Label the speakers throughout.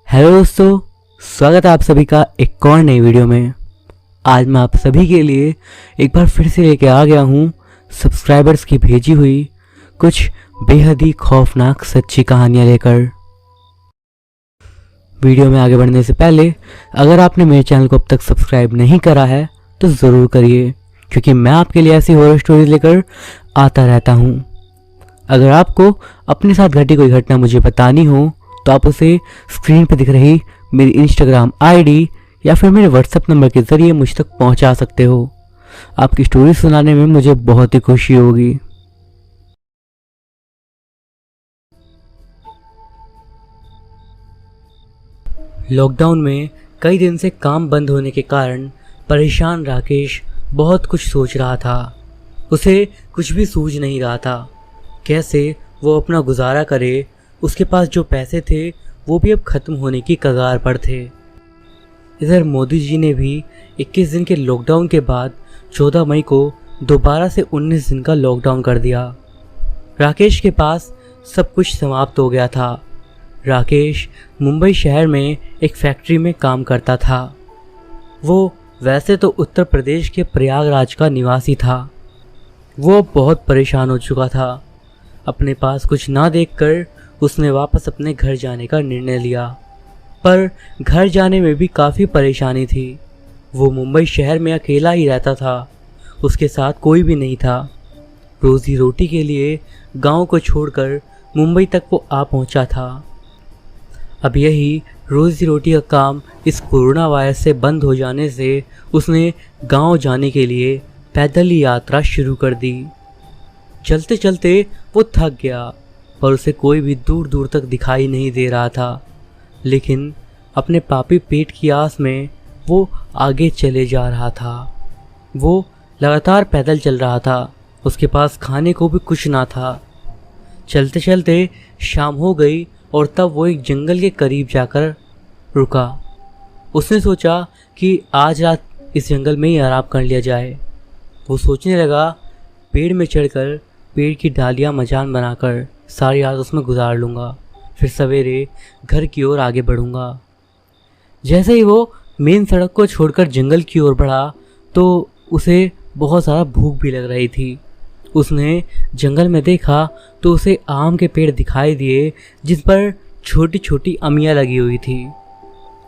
Speaker 1: Hello दोस्तों, स्वागत है आप सभी का एक और नई वीडियो में। आज मैं आप सभी के लिए एक बार फिर से लेके आ गया हूँ सब्सक्राइबर्स की भेजी हुई कुछ बेहद ही खौफनाक सच्ची कहानियाँ लेकर। वीडियो में आगे बढ़ने से पहले अगर आपने मेरे चैनल को अब तक सब्सक्राइब नहीं करा है तो ज़रूर करिए, क्योंकि मैं आपके लिए ऐसी हॉरर स्टोरीज लेकर आता रहता हूँ। अगर आपको अपने साथ घटी कोई घटना मुझे बतानी हो तो आप उसे स्क्रीन पर दिख रही मेरी इंस्टाग्राम आईडी या फिर मेरे व्हाट्सएप नंबर के ज़रिए मुझ तक पहुंचा सकते हो। आपकी स्टोरी सुनाने में मुझे बहुत ही खुशी होगी। लॉकडाउन में कई दिन से काम बंद होने के कारण परेशान राकेश बहुत कुछ सोच रहा था। उसे कुछ भी सूझ नहीं रहा था कैसे वो अपना गुजारा करे। उसके पास जो पैसे थे वो भी अब ख़त्म होने की कगार पर थे। इधर मोदी जी ने भी 21 दिन के लॉकडाउन के बाद 14 मई को दोबारा से 19 दिन का लॉकडाउन कर दिया। राकेश के पास सब कुछ समाप्त हो गया था। राकेश मुंबई शहर में एक फैक्ट्री में काम करता था। वो वैसे तो उत्तर प्रदेश के प्रयागराज का निवासी था। वो बहुत परेशान हो चुका था। अपने पास कुछ ना देखकर उसने वापस अपने घर जाने का निर्णय लिया, पर घर जाने में भी काफ़ी परेशानी थी। वो मुंबई शहर में अकेला ही रहता था, उसके साथ कोई भी नहीं था। रोज़ी रोटी के लिए गांव को छोड़कर मुंबई तक वो आ पहुंचा था। अब यही रोज़ी रोटी का काम इस कोरोना वायरस से बंद हो जाने से उसने गांव जाने के लिए पैदल ही यात्रा शुरू कर दी। चलते चलते वो थक गया, पर उसे कोई भी दूर दूर तक दिखाई नहीं दे रहा था। लेकिन अपने पापी पेट की आस में वो आगे चले जा रहा था। वो लगातार पैदल चल रहा था। उसके पास खाने को भी कुछ ना था। चलते चलते शाम हो गई और तब वो एक जंगल के करीब जाकर रुका। उसने सोचा कि आज रात इस जंगल में ही आराम कर लिया जाए। वो सोचने लगा, पेड़ में चढ़कर पेड़ की डालियाँ मचान बनाकर सारी रात उसमें गुजार लूँगा, फिर सवेरे घर की ओर आगे बढ़ूँगा। जैसे ही वो मेन सड़क को छोड़कर जंगल की ओर बढ़ा तो उसे बहुत ज़्यादा भूख भी लग रही थी। उसने जंगल में देखा तो उसे आम के पेड़ दिखाई दिए जिस पर छोटी छोटी अमियाँ लगी हुई थी।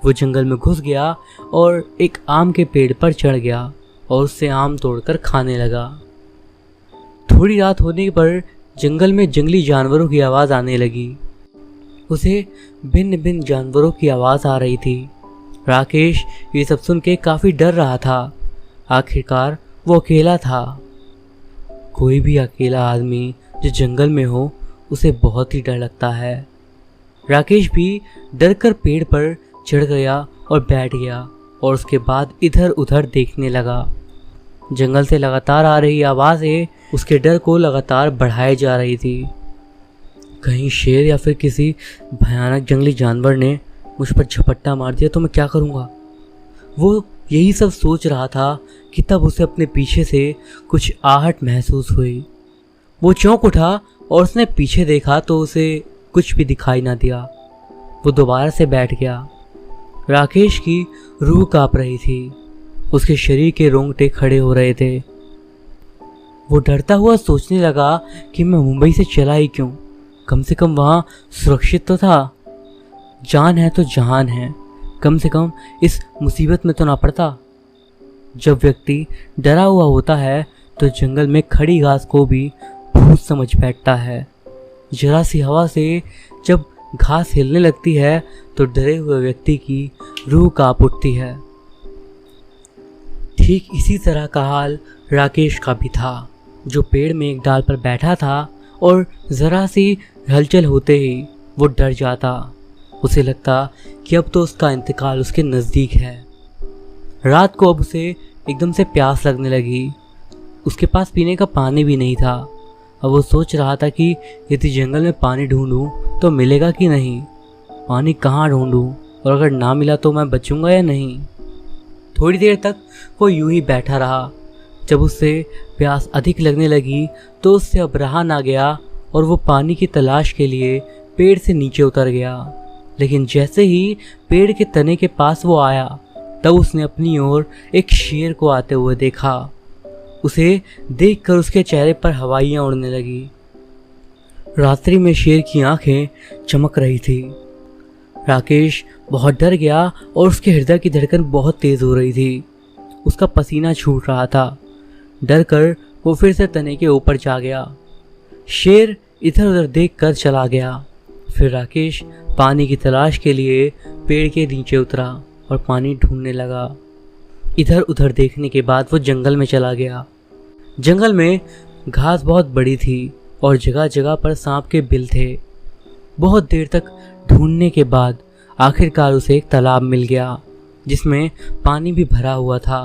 Speaker 1: वो जंगल में घुस गया और एक आम के पेड़ पर चढ़ गया और उससे आम तोड़कर खाने लगा। थोड़ी रात होने पर जंगल में जंगली जानवरों की आवाज़ आने लगी। उसे भिन्न भिन्न जानवरों की आवाज़ आ रही थी। राकेश ये सब सुन के काफ़ी डर रहा था। आखिरकार वो अकेला था। कोई भी अकेला आदमी जो जंगल में हो उसे बहुत ही डर लगता है। राकेश भी डर कर पेड़ पर चढ़ गया और बैठ गया और उसके बाद इधर उधर देखने लगा। जंगल से लगातार आ रही आवाज़ें उसके डर को लगातार बढ़ाए जा रही थी। कहीं शेर या फिर किसी भयानक जंगली जानवर ने मुझ पर झपट्टा मार दिया तो मैं क्या करूँगा। वो यही सब सोच रहा था कि तब उसे अपने पीछे से कुछ आहट महसूस हुई। वो चौंक उठा और उसने पीछे देखा तो उसे कुछ भी दिखाई ना दिया। वो दोबारा से बैठ गया। राकेश की रूह काँप रही थी। उसके शरीर के रोंगटे खड़े हो रहे थे। वो डरता हुआ सोचने लगा कि मैं मुंबई से चला ही क्यों, कम से कम वहाँ सुरक्षित तो था। जान है तो जहान है, कम से कम इस मुसीबत में तो ना पड़ता। जब व्यक्ति डरा हुआ होता है तो जंगल में खड़ी घास को भी भूत समझ बैठता है। जरा सी हवा से जब घास हिलने लगती है तो डरे हुए व्यक्ति की रूह काँप उठती है। ठीक इसी तरह का हाल राकेश का भी था, जो पेड़ में एक डाल पर बैठा था और ज़रा सी हलचल होते ही वो डर जाता। उसे लगता कि अब तो उसका इंतकाल उसके नज़दीक है। रात को अब उसे एकदम से प्यास लगने लगी। उसके पास पीने का पानी भी नहीं था। अब वो सोच रहा था कि यदि जंगल में पानी ढूंढूं तो मिलेगा कि नहीं, पानी कहाँ ढूंढूं और अगर ना मिला तो मैं बचूंगा या नहीं। थोड़ी देर तक वो यूं ही बैठा रहा। जब उससे प्यास अधिक लगने लगी तो उससे अब रहा ना गया और वो पानी की तलाश के लिए पेड़ से नीचे उतर गया। लेकिन जैसे ही पेड़ के तने के पास वो आया तब उसने अपनी ओर एक शेर को आते हुए देखा। उसे देखकर उसके चेहरे पर हवाइयाँ उड़ने लगी। रात्रि में शेर की आंखें चमक रही थी। राकेश बहुत डर गया और उसके हृदय की धड़कन बहुत तेज हो रही थी। उसका पसीना छूट रहा था। डर कर वो फिर से तने के ऊपर जा गया। शेर इधर उधर देख कर चला गया। फिर राकेश पानी की तलाश के लिए पेड़ के नीचे उतरा और पानी ढूंढने लगा। इधर उधर देखने के बाद वो जंगल में चला गया। जंगल में घास बहुत बड़ी थी और जगह जगह पर सांप के बिल थे। बहुत देर तक ढूंढने के बाद आखिरकार उसे एक तालाब मिल गया जिसमें पानी भी भरा हुआ था।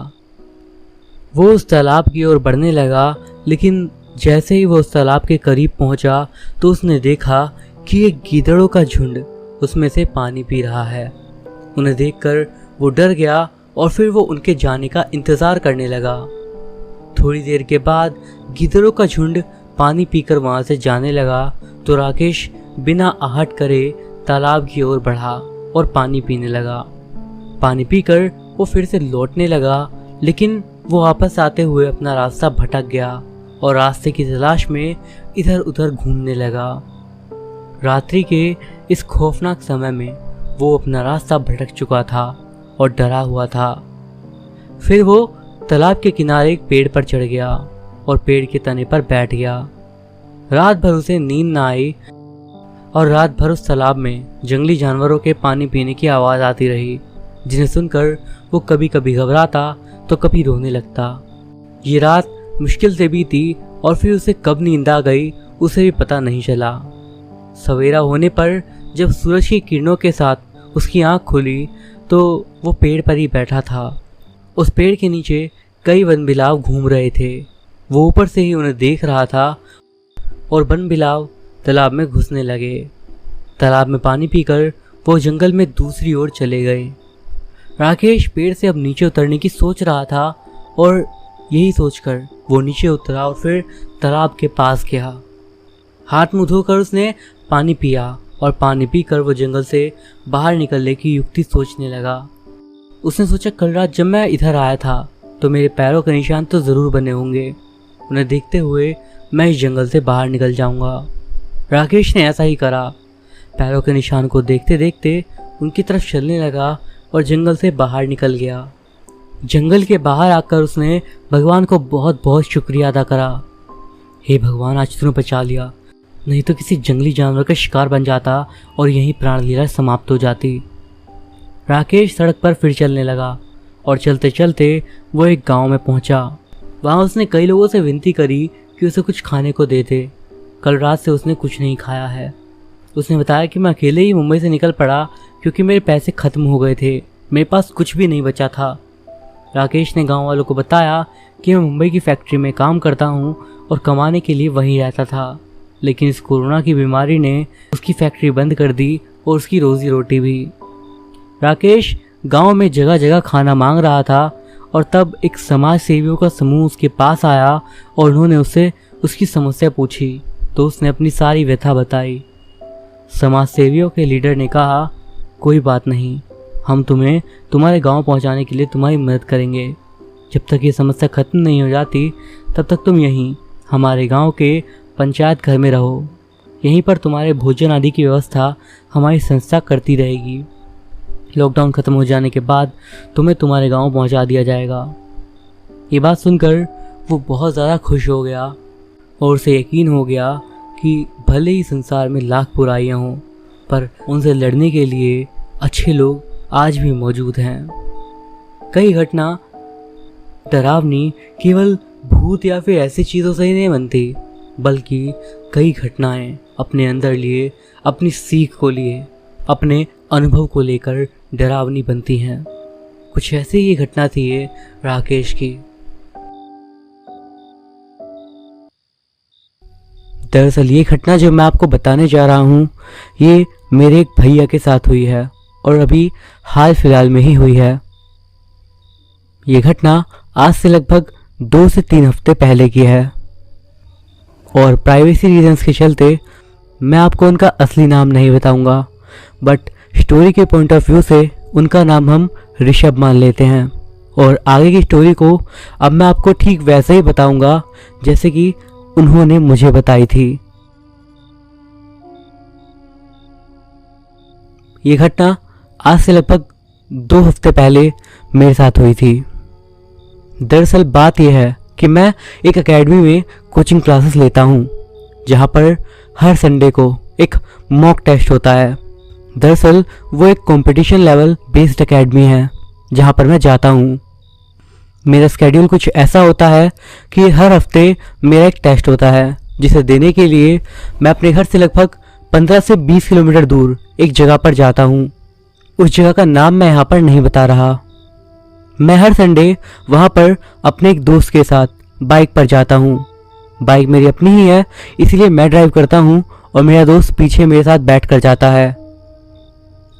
Speaker 1: वो उस तालाब की ओर बढ़ने लगा, लेकिन जैसे ही वो उस तालाब के करीब पहुंचा तो उसने देखा कि एक गीदड़ों का झुंड उसमें से पानी पी रहा है। उन्हें देखकर वो डर गया और फिर वो उनके जाने का इंतज़ार करने लगा। थोड़ी देर के बाद गीदड़ों का झुंड पानी पीकर वहाँ से जाने लगा तो राकेश बिना आहट करे तालाब की ओर बढ़ा और पानी पीने लगा। पानी पीकर वो फिर से लौटने लगा, लेकिन वो वापस आते हुए अपना रास्ता भटक गया और रास्ते की तलाश में इधर उधर घूमने लगा। रात्रि के इस खौफनाक समय में वो अपना रास्ता भटक चुका था और डरा हुआ था। फिर वो तालाब के किनारे एक पेड़ पर चढ़ गया और पेड़ के तने पर बैठ गया। रात भर उसे नींद न आई और रात भर उस तालाब में जंगली जानवरों के पानी पीने की आवाज़ आती रही, जिन्हें सुनकर वो कभी कभी घबराता तो कभी रोने लगता। ये रात मुश्किल से बीती और फिर उसे कब नींद आ गई उसे भी पता नहीं चला। सवेरा होने पर जब सूरज की किरणों के साथ उसकी आंख खुली तो वो पेड़ पर ही बैठा था। उस पेड़ के नीचे कई वनबिलाव घूम रहे थे। वो ऊपर से ही उन्हें देख रहा था और वनबिलाव तालाब में घुसने लगे। तालाब में पानी पीकर वो जंगल में दूसरी ओर चले गए। राकेश पेड़ से अब नीचे उतरने की सोच रहा था और यही सोचकर वो नीचे उतरा और फिर तालाब के पास गया। हाथ मुंह धोकर उसने पानी पिया और पानी पीकर वो जंगल से बाहर निकलने की युक्ति सोचने लगा। उसने सोचा, कल रात जब मैं इधर आया था तो मेरे पैरों के निशान तो ज़रूर बने होंगे। उन्हें देखते हुए मैं इस जंगल से बाहर निकल जाऊंगा। राकेश ने ऐसा ही करा। पैरों के निशान को देखते देखते उनकी तरफ चलने लगा और जंगल से बाहर निकल गया। जंगल के बाहर आकर उसने भगवान को बहुत बहुत शुक्रिया अदा करा। हे भगवान, आज तूने बचा लिया, नहीं तो किसी जंगली जानवर का शिकार बन जाता और यहीं प्राण लीला समाप्त हो जाती। राकेश सड़क पर फिर चलने लगा और चलते चलते वो एक गांव में पहुंचा। वहां उसने कई लोगों से विनती करी कि उसे कुछ खाने को दे दे। कल रात से उसने कुछ नहीं खाया है। उसने बताया कि मैं अकेले ही मुंबई से निकल पड़ा क्योंकि मेरे पैसे ख़त्म हो गए थे, मेरे पास कुछ भी नहीं बचा था। राकेश ने गांव वालों को बताया कि मैं मुंबई की फैक्ट्री में काम करता हूं और कमाने के लिए वहीं रहता था, लेकिन इस कोरोना की बीमारी ने उसकी फैक्ट्री बंद कर दी और उसकी रोज़ी रोटी भी। राकेश गांव में जगह जगह खाना मांग रहा था और तब एक समाज सेवियों का समूह उसके पास आया और उन्होंने उससे उसकी समस्या पूछी तो उसने अपनी सारी व्यथा बताई। समाज सेवियों के लीडर ने कहा, कोई बात नहीं, हम तुम्हें तुम्हारे गांव पहुंचाने के लिए तुम्हारी मदद करेंगे। जब तक ये समस्या ख़त्म नहीं हो जाती तब तक तुम यहीं हमारे गांव के पंचायत घर में रहो। यहीं पर तुम्हारे भोजन आदि की व्यवस्था हमारी संस्था करती रहेगी। लॉकडाउन ख़त्म हो जाने के बाद तुम्हें तुम्हारे गांव पहुंचा दिया जाएगा। ये बात सुनकर वो बहुत ज़्यादा खुश हो गया और उसे यकीन हो गया कि भले ही संसार में लाख बुराइयां हों पर उनसे लड़ने के लिए अच्छे लोग आज भी मौजूद हैं। कई घटना डरावनी केवल भूत या फिर ऐसी चीज़ों से ही नहीं बनती, बल्कि कई घटनाएं अपने अंदर लिए, अपनी सीख को लिए, अपने अनुभव को लेकर डरावनी बनती हैं। कुछ ऐसी ही घटना थी ये राकेश की। दरअसल ये घटना जो मैं आपको बताने जा रहा हूँ ये मेरे एक भैया के साथ हुई है और अभी हाल फिलहाल में ही हुई है। ये घटना आज से लगभग 2 से 3 हफ्ते पहले की है और प्राइवेसी रीजंस के चलते मैं आपको उनका असली नाम नहीं बताऊंगा, बट स्टोरी के पॉइंट ऑफ व्यू से उनका नाम हम ऋषभ मान लेते हैं, और आगे की स्टोरी को अब मैं आपको ठीक वैसे ही बताऊंगा जैसे कि उन्होंने मुझे बताई थी। ये घटना आज से लगभग 2 हफ्ते पहले मेरे साथ हुई थी। दरअसल बात यह है कि मैं एक एकेडमी में कोचिंग क्लासेस लेता हूँ, जहाँ पर हर संडे को एक मॉक टेस्ट होता है। दरअसल वो एक कंपटीशन लेवल बेस्ड एकेडमी है जहाँ पर मैं जाता हूँ। मेरा स्केड्यूल कुछ ऐसा होता है कि हर हफ्ते मेरा एक टेस्ट होता है, जिसे देने के लिए मैं अपने घर से लगभग 15 से 20 किलोमीटर दूर एक जगह पर जाता हूँ। उस जगह का नाम मैं यहाँ पर नहीं बता रहा। मैं हर संडे वहाँ पर अपने एक दोस्त के साथ बाइक पर जाता हूँ। बाइक मेरी अपनी ही है, इसलिए मैं ड्राइव करता हूँ और मेरा दोस्त पीछे मेरे साथ बैठ कर जाता है।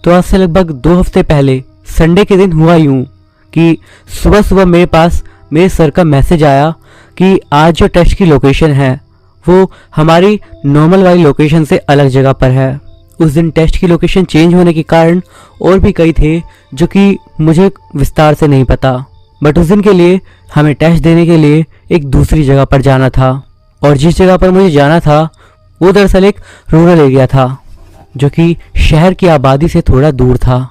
Speaker 1: तो आज से लगभग 2 हफ्ते पहले संडे के दिन हुआ यूं कि सुबह सुबह मेरे पास मेरे सर का मैसेज आया कि आज जो टेस्ट की लोकेशन है वो हमारी नॉर्मल वाली लोकेशन से अलग जगह पर है। उस दिन टेस्ट की लोकेशन चेंज होने के कारण और भी कई थे जो कि मुझे विस्तार से नहीं पता, बट उस दिन के लिए हमें टेस्ट देने के लिए एक दूसरी जगह पर जाना था। और जिस जगह पर मुझे जाना था वो दरअसल एक रूरल एरिया था, जो कि शहर की आबादी से थोड़ा दूर था।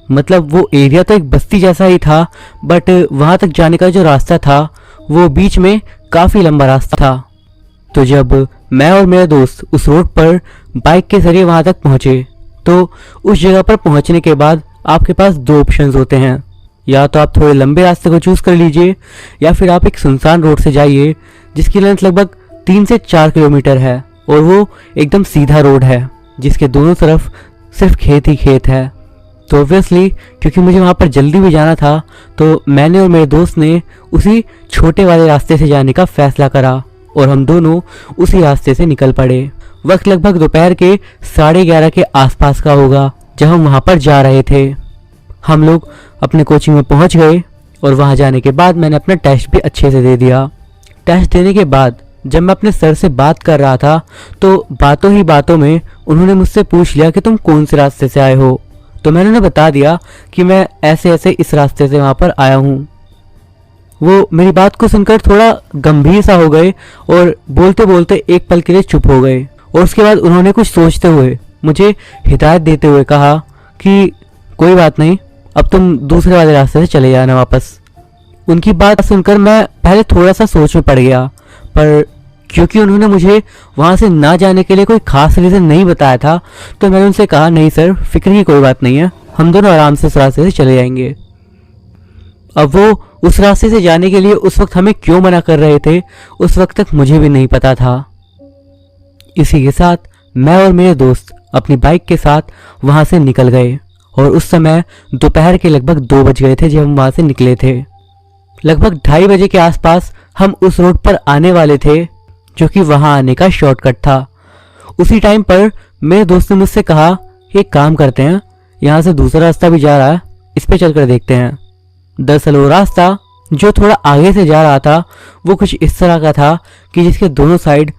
Speaker 1: मतलब वो एरिया तो एक बस्ती जैसा ही था, बट वहाँ तक जाने का जो रास्ता था वो बीच में काफ़ी लंबा रास्ता था। तो जब मैं और मेरा दोस्त उस रोड पर बाइक के जरिए वहाँ तक पहुँचे, तो उस जगह पर पहुँचने के बाद आपके पास 2 ऑप्शंस होते हैं। या तो आप थोड़े लंबे रास्ते को चूज़ कर लीजिए, या फिर आप एक सुनसान रोड से जाइए जिसकी लेंथ लगभग 3 से 4 किलोमीटर है, और वो एकदम सीधा रोड है जिसके दोनों तरफ सिर्फ खेत ही खेत है। तो ऑब्वियसली क्योंकि मुझे वहाँ पर जल्दी भी जाना था, तो मैंने और मेरे दोस्त ने उसी छोटे वाले रास्ते से जाने का फैसला करा और हम दोनों उसी रास्ते से निकल पड़े। वक्त लगभग दोपहर के 11:30 के आसपास का होगा जब हम वहाँ पर जा रहे थे। हम लोग अपने कोचिंग में पहुँच गए और वहाँ जाने के बाद मैंने अपना टेस्ट भी अच्छे से दे दिया। टेस्ट देने के बाद जब मैं अपने सर से बात कर रहा था तो बातों ही बातों में उन्होंने मुझसे पूछ लिया कि तुम कौन से रास्ते से आए हो। तो मैंने उन्हें बता दिया कि मैं ऐसे ऐसे इस रास्ते से वहाँ पर आया हूँ। वो मेरी बात को सुनकर थोड़ा गंभीर सा हो गए और बोलते बोलते एक पल के लिए चुप हो गए, और उसके बाद उन्होंने कुछ सोचते हुए मुझे हिदायत देते हुए कहा कि कोई बात नहीं, अब तुम दूसरे वाले रास्ते से चले जाना वापस। उनकी बात सुनकर मैं पहले थोड़ा सा सोच में पड़ गया, पर क्योंकि उन्होंने मुझे वहाँ से ना जाने के लिए कोई खास रीज़न नहीं बताया था, तो मैंने उनसे कहा नहीं सर, फिक्र की कोई बात नहीं है, हम दोनों आराम से उस रास्ते से चले जाएंगे। अब वो उस रास्ते से जाने के लिए उस वक्त हमें क्यों मना कर रहे थे, उस वक्त तक मुझे भी नहीं पता था। इसी के साथ मैं और मेरे दोस्त अपनी बाइक के साथ वहाँ से निकल गए, और उस समय दोपहर के लगभग 2 बज गए थे जब हम वहाँ से निकले थे। लगभग 2:30 बजे के आसपास हम उस रोड पर आने वाले थे जो कि वहाँ आने का शॉर्टकट था। उसी टाइम पर मेरे दोस्त ने मुझसे कहा कि एक काम करते हैं, यहाँ से दूसरा रास्ता भी जा रहा है, इस पे चलकर देखते हैं। दरअसल वो रास्ता जो थोड़ा आगे से जा रहा था वो कुछ इस तरह का था कि जिसके दोनों साइड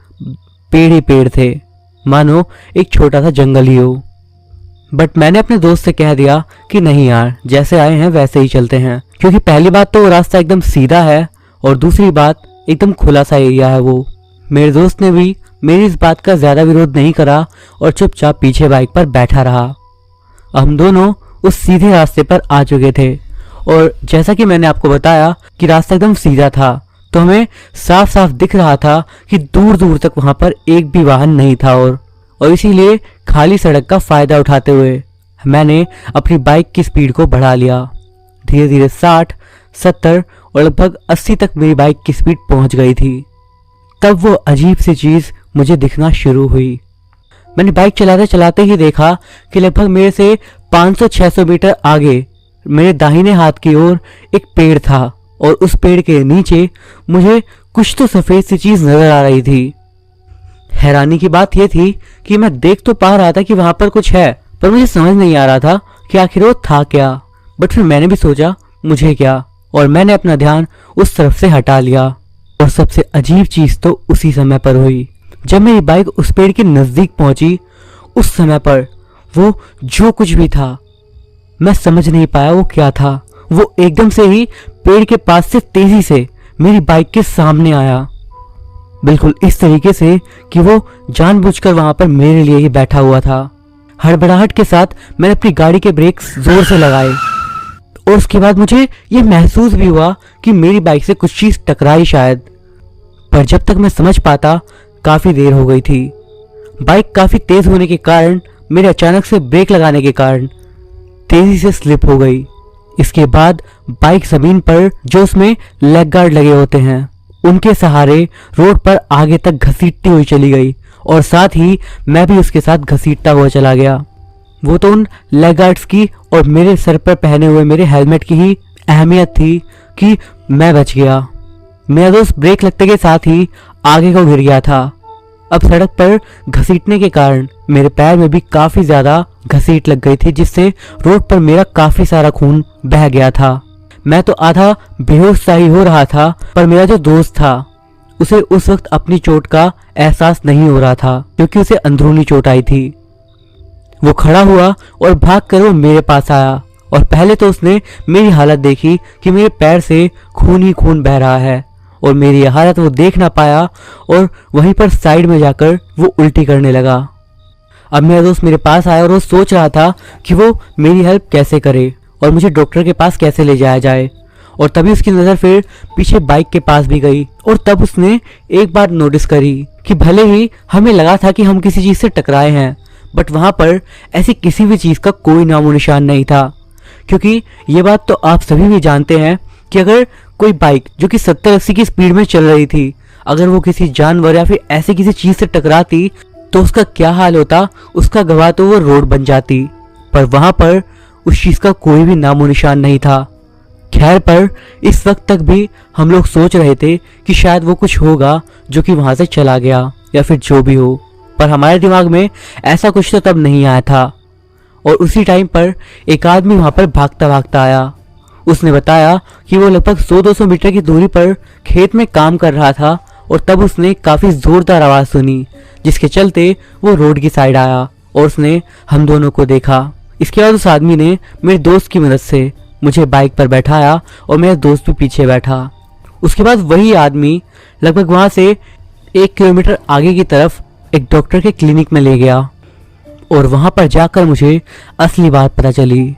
Speaker 1: पेड़ ही पेड़ थे, मानो एक छोटा सा जंगल ही हो। बट मैंने अपने दोस्त से कह दिया कि नहीं यार, जैसे आए हैं वैसे ही चलते हैं, क्योंकि पहली बात तो वो रास्ता एकदम सीधा है और दूसरी बात एकदम खुला सा एरिया है वो। मेरे दोस्त ने भी मेरी इस बात का ज़्यादा विरोध नहीं करा और चुपचाप पीछे बाइक पर बैठा रहा। हम दोनों उस सीधे रास्ते पर आ चुके थे, और जैसा कि मैंने आपको बताया कि रास्ता एकदम सीधा था, तो हमें साफ साफ दिख रहा था कि दूर दूर तक वहाँ पर एक भी वाहन नहीं था, और इसीलिए खाली सड़क का फ़ायदा उठाते हुए मैंने अपनी बाइक की स्पीड को बढ़ा लिया। धीरे धीरे 60, 70 और लगभग 80 तक मेरी बाइक की स्पीड पहुँच गई थी। तब वो अजीब सी चीज़ मुझे दिखना शुरू हुई। मैंने बाइक चलाते चलाते ही देखा कि लगभग मेरे से 500-600 मीटर आगे मेरे दाहिने हाथ की ओर एक पेड़ था, और उस पेड़ के नीचे मुझे कुछ तो सफ़ेद सी चीज़ नज़र आ रही थी। हैरानी की बात यह थी कि मैं देख तो पा रहा था कि वहाँ पर कुछ है, पर मुझे समझ नहीं आ रहा था कि आखिर वो था क्या। बट फिर मैंने भी सोचा मुझे क्या, और मैंने अपना ध्यान उस तरफ से हटा लिया। और सबसे अजीब चीज़ तो उसी समय पर हुई जब मेरी बाइक उस पेड़ के नज़दीक पहुंची। उस समय पर वो जो कुछ भी था मैं समझ नहीं पाया वो क्या था। वो एकदम से ही पेड़ के पास से तेजी से मेरी बाइक के सामने आया, बिल्कुल इस तरीके से कि वो जानबूझकर वहां पर मेरे लिए ही बैठा हुआ था। हड़बड़ाहट के साथ मैंने अपनी गाड़ी के ब्रेक्स जोर से लगाए और उसके बाद मुझे ये महसूस भी हुआ कि मेरी बाइक से कुछ चीज टकराई शायद, पर जब तक मैं समझ पाता काफी देर हो गई थी। बाइक काफी तेज होने के कारण मेरे अचानक से ब्रेक लगाने के कारण तेजी से स्लिप हो गई। इसके बाद बाइक जमीन पर जो उसमें लेग गार्ड लगे होते हैं उनके सहारे रोड पर आगे तक घसीटती हुई चली गई और साथ ही मैं भी उसके साथ घसीटता हुआ चला गया। वो तो उन लेग गार्ड्स की और मेरे सर पर पहने हुए मेरे हेलमेट की ही अहमियत थी कि मैं बच गया। मेरा दोस्त ब्रेक लगते के साथ ही आगे को गिर गया था। अब सड़क पर घसीटने के कारण मेरे पैर में भी काफी ज्यादा घसीट लग गई थी, जिससे रोड पर मेरा काफी सारा खून बह गया था। मैं तो आधा बेहोश सा ही हो रहा था, पर मेरा जो दोस्त था उसे उस वक्त अपनी चोट का एहसास नहीं हो रहा था क्योंकि उसे अंदरूनी चोट आई थी। वो खड़ा हुआ और भागकर वो मेरे पास आया और पहले तो उसने मेरी हालत देखी कि मेरे पैर से खून ही खून बह रहा है और मेरी यह हालत वो देख ना पाया और वहीं पर साइड में जाकर वो उल्टी करने लगा। अब मेरा दोस्त मेरे पास आया और वो सोच रहा था कि वो मेरी हेल्प कैसे करे और मुझे डॉक्टर के पास कैसे ले जाया जाए, और तभी उसकी नज़र फिर पीछे बाइक के पास भी गई और तब उसने एक बात नोटिस करी कि भले ही हमें लगा था कि हम किसी चीज़ से टकराए हैं, बट वहाँ पर ऐसी किसी भी चीज़ का कोई नामो निशान नहीं था। क्योंकि ये बात तो आप सभी भी जानते हैं कि अगर कोई बाइक जो कि 70-80 की स्पीड में चल रही थी, अगर वो किसी जानवर या फिर ऐसे किसी चीज़ से टकराती तो उसका क्या हाल होता, उसका गवाह तो वो रोड बन जाती। पर वहाँ पर उस चीज़ का कोई भी नामो निशान नहीं था। खैर, पर इस वक्त तक भी हम लोग सोच रहे थे कि शायद वो कुछ होगा जो कि वहाँ से चला गया या फिर जो भी हो, पर हमारे दिमाग में ऐसा कुछ तो तब नहीं आया था। और उसी टाइम पर एक आदमी वहाँ पर भागता भागता आया। उसने बताया कि वो लगभग 100-200 मीटर की दूरी पर खेत में काम कर रहा था और तब उसने काफ़ी ज़ोरदार आवाज़ सुनी, जिसके चलते वो रोड की साइड आया और उसने हम दोनों को देखा। इसके बाद उस आदमी ने मेरे दोस्त की मदद से मुझे बाइक पर बैठाया और मेरा दोस्त भी पीछे बैठा। उसके बाद वही आदमी लगभग वहाँ से 1 किलोमीटर आगे की तरफ एक डॉक्टर के क्लिनिक में ले गया और वहाँ पर जाकर मुझे असली बात पता चली।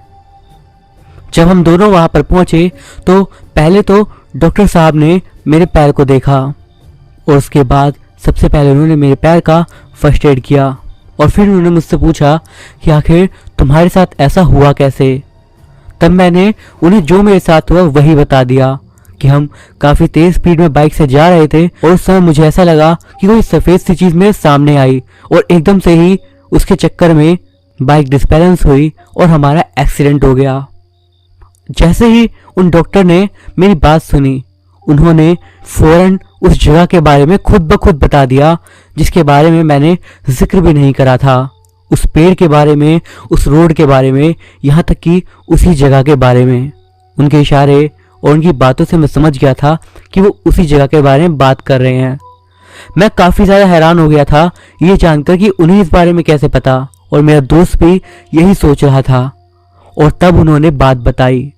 Speaker 1: जब हम दोनों वहाँ पर पहुँचे तो पहले तो डॉक्टर साहब ने मेरे पैर को देखा और उसके बाद सबसे पहले उन्होंने मेरे पैर का फर्स्ट एड किया और फिर उन्होंने मुझसे पूछा कि आखिर तुम्हारे साथ ऐसा हुआ कैसे। तब मैंने उन्हें जो मेरे साथ हुआ वही बता दिया कि हम काफ़ी तेज़ स्पीड में बाइक से जा रहे थे और उस समय मुझे ऐसा लगा कि कोई सफ़ेद सी चीज़ मेरे सामने आई और एकदम से ही उसके चक्कर में बाइक डिसबैलेंस हुई और हमारा एक्सीडेंट हो गया। जैसे ही उन डॉक्टर ने मेरी बात सुनी, उन्होंने फौरन उस जगह के बारे में खुद ब खुद बता दिया जिसके बारे में मैंने जिक्र भी नहीं करा था। उस पेड़ के बारे में, उस रोड के बारे में, यहाँ तक कि उसी जगह के बारे में। उनके इशारे और उनकी बातों से मैं समझ गया था कि वो उसी जगह के बारे में बात कर रहे हैं। मैं काफ़ी ज़्यादा हैरान हो गया था ये जानकर कि उन्हें इस बारे में कैसे पता, और मेरा दोस्त भी यही सोच रहा था। और तब उन्होंने बात बताई।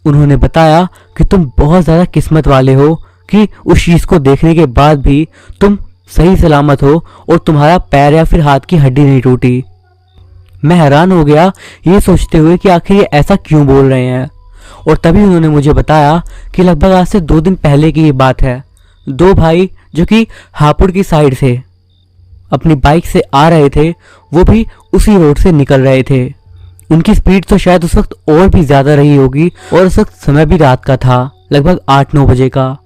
Speaker 1: उन्होंने बताया कि तुम बहुत ज़्यादा किस्मत वाले हो कि उस चीज़ को देखने के बाद भी तुम सही सलामत हो और तुम्हारा पैर या फिर हाथ की हड्डी नहीं टूटी। मैं हैरान हो गया ये सोचते हुए कि आखिर ये ऐसा क्यों बोल रहे हैं। और तभी उन्होंने मुझे बताया कि लगभग आज से 2 दिन पहले की ये बात है। 2 भाई जो कि हापुड़ की साइड से अपनी बाइक से आ रहे थे, वो भी उसी रोड से निकल रहे थे। उनकी स्पीड तो शायद उस वक्त और भी ज़्यादा रही होगी और उस वक्त समय भी रात का था, लगभग 8-9 बजे का।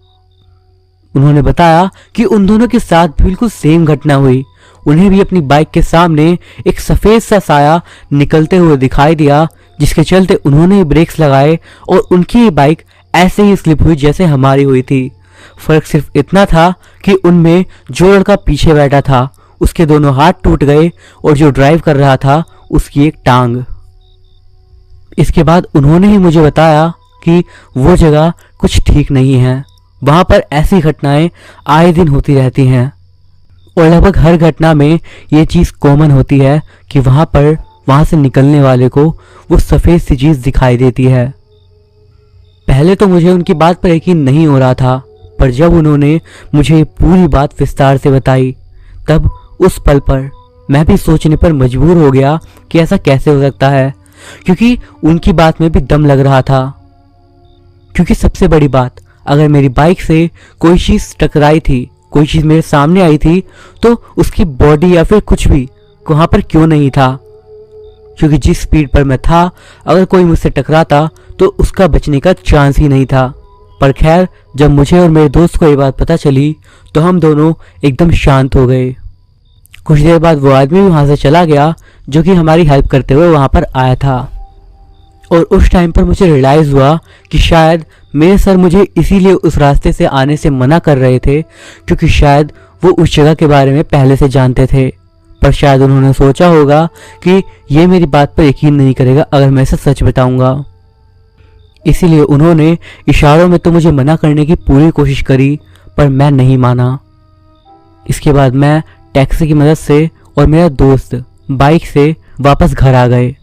Speaker 1: उन्होंने बताया कि उन दोनों के साथ बिल्कुल सेम घटना हुई। उन्हें भी अपनी बाइक के सामने एक सफ़ेद सा साया निकलते हुए दिखाई दिया, जिसके चलते उन्होंने ब्रेक्स लगाए और उनकी बाइक ऐसे ही स्लिप हुई जैसे हमारी हुई थी। फ़र्क सिर्फ इतना था कि उनमें जो लड़का पीछे बैठा था उसके दोनों हाथ टूट गए और जो ड्राइव कर रहा था उसकी एक टांग। इसके बाद उन्होंने ही मुझे बताया कि वो जगह कुछ ठीक नहीं है, वहाँ पर ऐसी घटनाएं आए दिन होती रहती हैं और लगभग हर घटना में ये चीज़ कॉमन होती है कि वहाँ से निकलने वाले को वो सफ़ेद सी चीज़ दिखाई देती है। पहले तो मुझे उनकी बात पर यकीन नहीं हो रहा था, पर जब उन्होंने मुझे ये पूरी बात विस्तार से बताई तब उस पल पर मैं भी सोचने पर मजबूर हो गया कि ऐसा कैसे हो सकता है, क्योंकि उनकी बात में भी दम लग रहा था। क्योंकि सबसे बड़ी बात, अगर मेरी बाइक से कोई चीज़ टकराई थी, कोई चीज़ मेरे सामने आई थी, तो उसकी बॉडी या फिर कुछ भी वहाँ पर क्यों नहीं था? क्योंकि जिस स्पीड पर मैं था, अगर कोई मुझसे टकराता तो उसका बचने का चांस ही नहीं था। पर खैर, जब मुझे और मेरे दोस्त को ये बात पता चली तो हम दोनों एकदम शांत हो गए। कुछ देर बाद वो आदमी भी वहाँ से चला गया जो कि हमारी हेल्प करते हुए वहाँ पर आया था। और उस टाइम पर मुझे रियलाइज़ हुआ कि शायद मेरे सर मुझे इसीलिए उस रास्ते से आने से मना कर रहे थे, क्योंकि शायद वो उस जगह के बारे में पहले से जानते थे। पर शायद उन्होंने सोचा होगा कि ये मेरी बात पर यकीन नहीं करेगा अगर मैं इसे सच बताऊंगा। इसीलिए उन्होंने इशारों में तो मुझे मना करने की पूरी कोशिश करी, पर मैं नहीं माना। इसके बाद मैं टैक्सी की मदद से और मेरा दोस्त बाइक से वापस घर आ गए।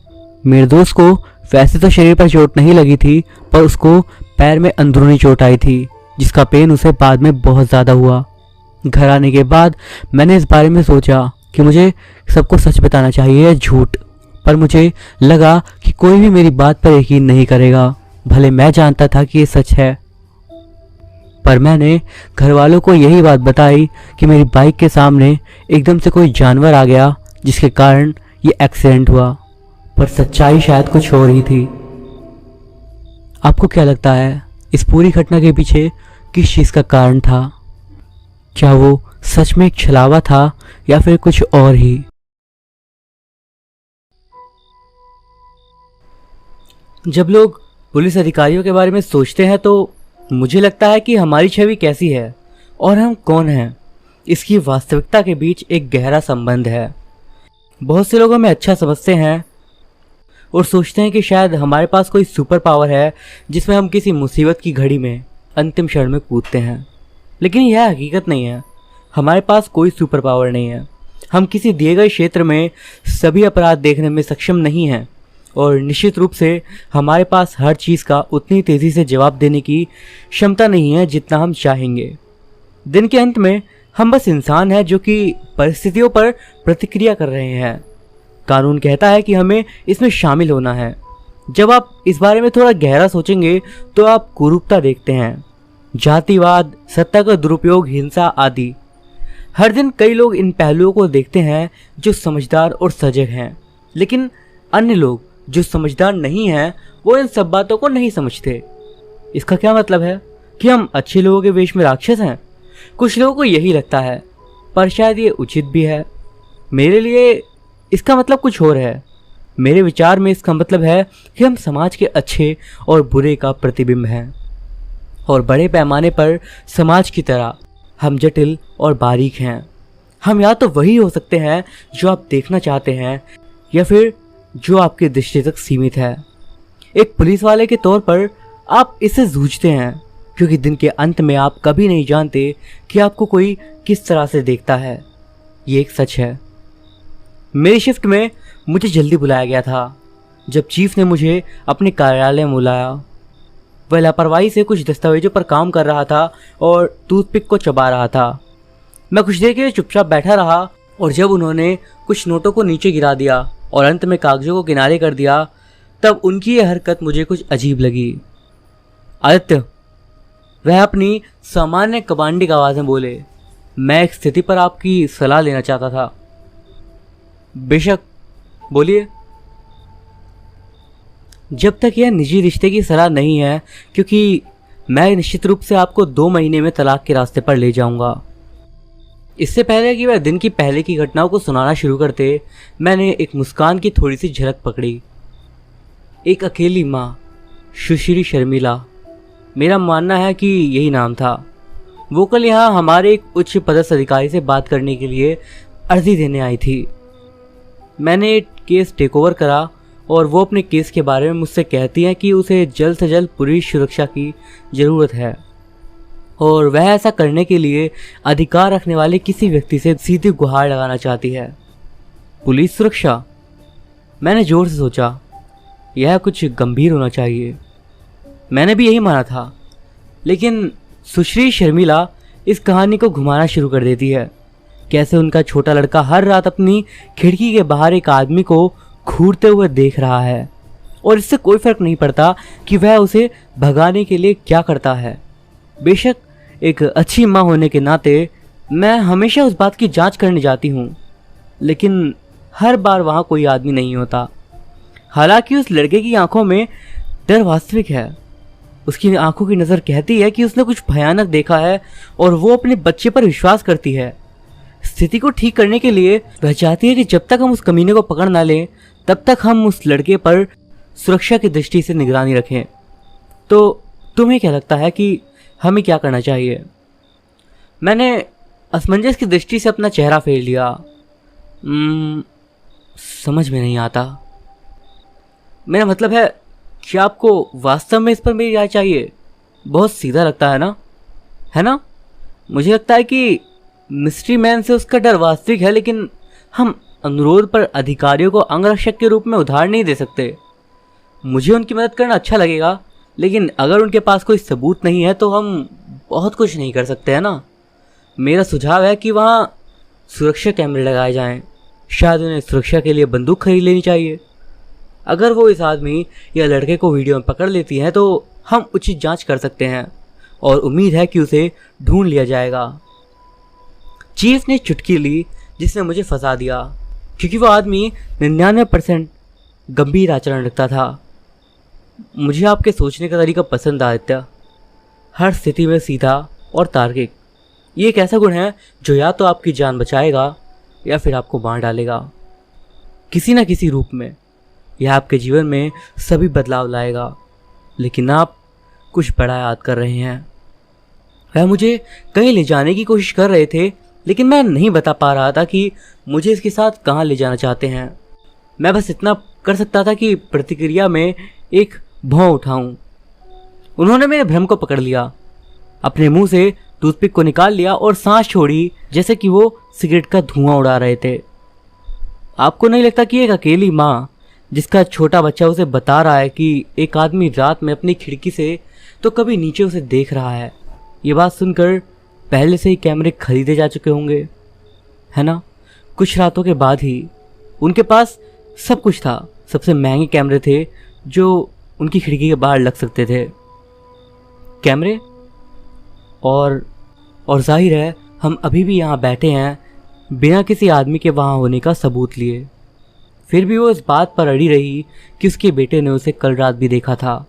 Speaker 1: मेरे दोस्त को वैसे तो शरीर पर चोट नहीं लगी थी, पर उसको पैर में अंदरूनी चोट आई थी, जिसका पेन उसे बाद में बहुत ज़्यादा हुआ। घर आने के बाद मैंने इस बारे में सोचा कि मुझे सबको सच बताना चाहिए या झूठ, पर मुझे लगा कि कोई भी मेरी बात पर यकीन नहीं करेगा, भले मैं जानता था कि ये सच है। पर मैंने घर वालों को यही बात बताई कि मेरी बाइक के सामने एकदम से कोई जानवर आ गया, जिसके कारण ये एक्सीडेंट हुआ। पर सच्चाई शायद कुछ और ही थी। आपको क्या लगता है इस पूरी घटना के पीछे किस चीज़ का कारण था? क्या वो सच में एक छलावा था या फिर कुछ और ही? जब लोग पुलिस अधिकारियों के बारे में सोचते हैं तो मुझे लगता है कि हमारी छवि कैसी है और हम कौन हैं, इसकी वास्तविकता के बीच एक गहरा संबंध है। बहुत से लोग हमें अच्छा समझते हैं और सोचते हैं कि शायद हमारे पास कोई सुपर पावर है जिसमें हम किसी मुसीबत की घड़ी में अंतिम क्षण में कूदते हैं, लेकिन यह हकीकत नहीं है। हमारे पास कोई सुपर पावर नहीं है। हम किसी दिए गए क्षेत्र में सभी अपराध देखने में सक्षम नहीं हैं और निश्चित रूप से हमारे पास हर चीज़ का उतनी तेज़ी से जवाब देने की क्षमता नहीं है जितना हम चाहेंगे। दिन के अंत में हम बस इंसान हैं जो कि परिस्थितियों पर प्रतिक्रिया कर रहे हैं। कानून कहता है कि हमें इसमें शामिल होना है। जब आप इस बारे में थोड़ा गहरा सोचेंगे तो आप कुरूपता देखते हैं, जातिवाद, सत्ता का दुरुपयोग, हिंसा आदि। हर दिन कई लोग इन पहलुओं को देखते हैं जो समझदार और सजग हैं, लेकिन अन्य लोग जो समझदार नहीं हैं वो इन सब बातों को नहीं समझते। इसका क्या मतलब है कि हम अच्छे लोगों के वेश में राक्षस हैं? कुछ लोगों को यही लगता है, पर शायद ये उचित भी है। मेरे लिए इसका मतलब कुछ और है। मेरे विचार में इसका मतलब है कि हम समाज के अच्छे और बुरे का प्रतिबिंब हैं, और बड़े पैमाने पर समाज की तरह हम जटिल और बारीक हैं। हम या तो वही हो सकते हैं जो आप देखना चाहते हैं, या फिर जो आपकी दृष्टि तक सीमित है। एक पुलिस वाले के तौर पर आप इससे जूझते हैं, क्योंकि दिन के अंत में आप कभी नहीं जानते कि आपको कोई किस तरह से देखता है। ये एक सच है। मेरी शिफ्ट में मुझे जल्दी बुलाया गया था। जब चीफ ने मुझे अपने कार्यालय में बुलाया, वह लापरवाही से कुछ दस्तावेजों पर काम कर रहा था और टूथपिक को चबा रहा था। मैं कुछ देर के लिए चुपचाप बैठा रहा, और जब उन्होंने कुछ नोटों को नीचे गिरा दिया और अंत में कागजों को किनारे कर दिया, तब उनकी यह हरकत मुझे कुछ अजीब लगी। आदित्य, वह अपनी सामान्य कमांडिंग आवाज़ में बोले, मैं एक स्थिति पर आपकी सलाह लेना चाहता था। बेशक, बोलिए। जब तक यह निजी रिश्ते की सलाह नहीं है, क्योंकि मैं निश्चित रूप से आपको 2 महीने में तलाक के रास्ते पर ले जाऊंगा। इससे पहले कि वह दिन की पहले की घटनाओं को सुनाना शुरू करते, मैंने एक मुस्कान की थोड़ी सी झलक पकड़ी। एक अकेली माँ, सुश्री शर्मिला, मेरा मानना है कि यही नाम था। वो कल यहाँ हमारे एक उच्च पदस्थ अधिकारी से बात करने के लिए अर्जी देने आई थी। मैंने केस टेक ओवर करा और वो अपने केस के बारे में मुझसे कहती हैं कि उसे जल्द से जल्द पुलिस सुरक्षा की ज़रूरत है। और वह ऐसा करने के लिए अधिकार रखने वाले किसी व्यक्ति से सीधी गुहार लगाना चाहती है। पुलिस सुरक्षा? मैंने जोर से सोचा, यह कुछ गंभीर होना चाहिए। मैंने भी यही माना था, लेकिन सुश्री शर्मिला इस कहानी को घुमाना शुरू कर देती है। कैसे उनका छोटा लड़का हर रात अपनी खिड़की के बाहर एक आदमी को घूरते हुए देख रहा है और इससे कोई फर्क नहीं पड़ता कि वह उसे भगाने के लिए क्या करता है। बेशक एक अच्छी माँ होने के नाते मैं हमेशा उस बात की जांच करने जाती हूँ, लेकिन हर बार वहाँ कोई आदमी नहीं होता। हालांकि उस लड़के की आंखों में डर वास्तविक है। उसकी आंखों की नज़र कहती है कि उसने कुछ भयानक देखा है और वो अपने बच्चे पर विश्वास करती है। स्थिति को ठीक करने के लिए वह चाहती है कि जब तक हम उस कमीने को पकड़ ना लें तब तक हम उस लड़के पर सुरक्षा की दृष्टि से निगरानी रखें। तो तुम्हें क्या लगता है कि हमें क्या करना चाहिए? मैंने असमंजस की दृष्टि से अपना चेहरा फेर लिया। समझ में नहीं आता। मेरा मतलब है कि आपको वास्तव में इस पर मेरी राय चाहिए। बहुत सीधा लगता है ना? मुझे लगता है कि मिस्ट्री मैन से उसका डर वास्तविक है, लेकिन हम अनुरोध पर अधिकारियों को अंगरक्षक के रूप में उधार नहीं दे सकते। मुझे उनकी मदद करना अच्छा लगेगा, लेकिन अगर उनके पास कोई सबूत नहीं है तो हम बहुत कुछ नहीं कर सकते, है ना? मेरा सुझाव है कि वहाँ सुरक्षा कैमरे लगाए जाएं। शायद उन्हें सुरक्षा के लिए बंदूक खरीद लेनी चाहिए। अगर वो इस आदमी या लड़के को वीडियो में पकड़ लेती हैं तो हम उचित जांच कर सकते हैं और उम्मीद है कि उसे ढूंढ लिया जाएगा। चीफ ने चुटकी ली जिसने मुझे फंसा दिया, क्योंकि वो आदमी 99% गंभीर आचरण रखता था। मुझे आपके सोचने का तरीका पसंद आदित्य। हर स्थिति में सीधा और तार्किक। ये एक ऐसा गुण है जो या तो आपकी जान बचाएगा या फिर आपको मार डालेगा किसी न किसी रूप में। यह आपके जीवन में सभी बदलाव लाएगा, लेकिन आप कुछ बड़ा याद कर रहे हैं। वह मुझे कहीं ले जाने की कोशिश कर रहे थे, लेकिन मैं नहीं बता पा रहा था कि मुझे इसके साथ कहाँ ले जाना चाहते हैं। मैं बस इतना कर सकता था कि प्रतिक्रिया में एक भौं उठाऊं। उन्होंने मेरे भ्रम को पकड़ लिया, अपने मुंह से टूथपिक को निकाल लिया और सांस छोड़ी जैसे कि वो सिगरेट का धुआं उड़ा रहे थे। आपको नहीं लगता कि एक अकेली माँ जिसका छोटा बच्चा उसे बता रहा है कि एक आदमी रात में अपनी खिड़की से तो कभी नीचे उसे देख रहा है, ये बात सुनकर पहले से ही कैमरे खरीदे जा चुके होंगे, है ना? कुछ रातों के बाद ही उनके पास सब कुछ था। सबसे महंगे कैमरे थे जो उनकी खिड़की के बाहर लग सकते थे। कैमरे और जाहिर है हम अभी भी यहाँ बैठे हैं बिना किसी आदमी के वहाँ होने का सबूत लिए। फिर भी वो इस बात पर अड़ी रही कि उसके बेटे ने उसे कल रात भी देखा था।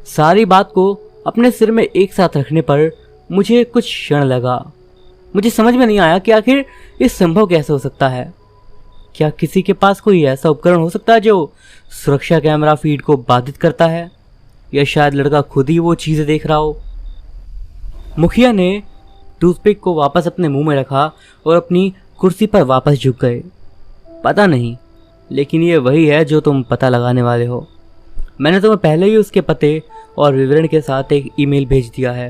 Speaker 1: सारी बात को अपने सिर में एक साथ रखने पर मुझे कुछ क्षण लगा। मुझे समझ में नहीं आया कि आखिर ये संभव कैसे हो सकता है। क्या किसी के पास कोई ऐसा उपकरण हो सकता है जो सुरक्षा कैमरा फीड को बाधित करता है, या शायद लड़का खुद ही वो चीज़ें देख रहा हो। मुखिया ने टूथपिक को वापस अपने मुंह में रखा और अपनी कुर्सी पर वापस झुक गए। पता नहीं, लेकिन ये वही है जो तुम पता लगाने वाले हो। मैंने तुम्हें पहले ही उसके पते और विवरण के साथ एक ईमेल भेज दिया है।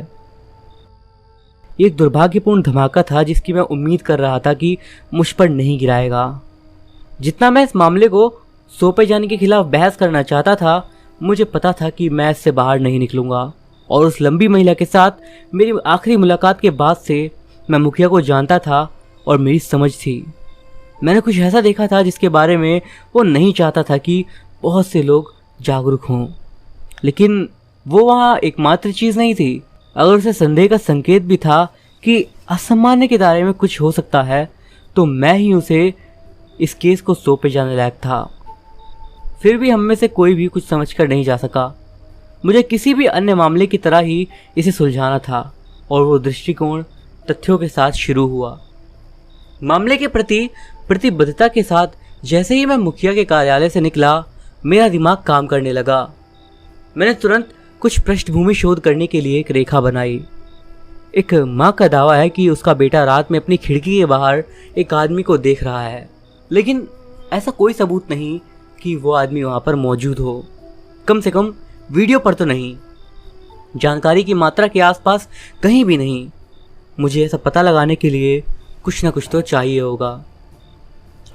Speaker 1: ये एक दुर्भाग्यपूर्ण धमाका था जिसकी मैं उम्मीद कर रहा था कि मुझ पर नहीं गिराएगा। जितना मैं इस मामले को सौंपे जाने के खिलाफ बहस करना चाहता था, मुझे पता था कि मैं इससे बाहर नहीं निकलूंगा। और उस लंबी महिला के साथ मेरी आखिरी मुलाकात के बाद से मैं मुखिया को जानता था और मेरी समझ थी। मैंने कुछ ऐसा देखा था जिसके बारे में वो नहीं चाहता था कि बहुत से लोग जागरूक हों, लेकिन वो वहाँ एकमात्र चीज़ नहीं थी। अगर उसे संदेह का संकेत भी था कि असामान्य के दायरे में कुछ हो सकता है, तो मैं ही उसे इस केस को सौंपे जाने लायक था। फिर भी हम में से कोई भी कुछ समझकर नहीं जा सका। मुझे किसी भी अन्य मामले की तरह ही इसे सुलझाना था और वो दृष्टिकोण तथ्यों के साथ शुरू हुआ। मामले के प्रति प्रतिबद्धता के साथ जैसे ही मैं मुखिया के कार्यालय से निकला, मेरा दिमाग काम करने लगा। मैंने तुरंत कुछ पृष्ठभूमि शोध करने के लिए एक रेखा बनाई। एक माँ का दावा है कि उसका बेटा रात में अपनी खिड़की के बाहर एक आदमी को देख रहा है, लेकिन ऐसा कोई सबूत नहीं कि वो आदमी वहाँ पर मौजूद हो, कम से कम वीडियो पर तो नहीं। जानकारी की मात्रा के आसपास कहीं भी नहीं। मुझे ऐसा पता लगाने के लिए कुछ ना कुछ तो चाहिए होगा।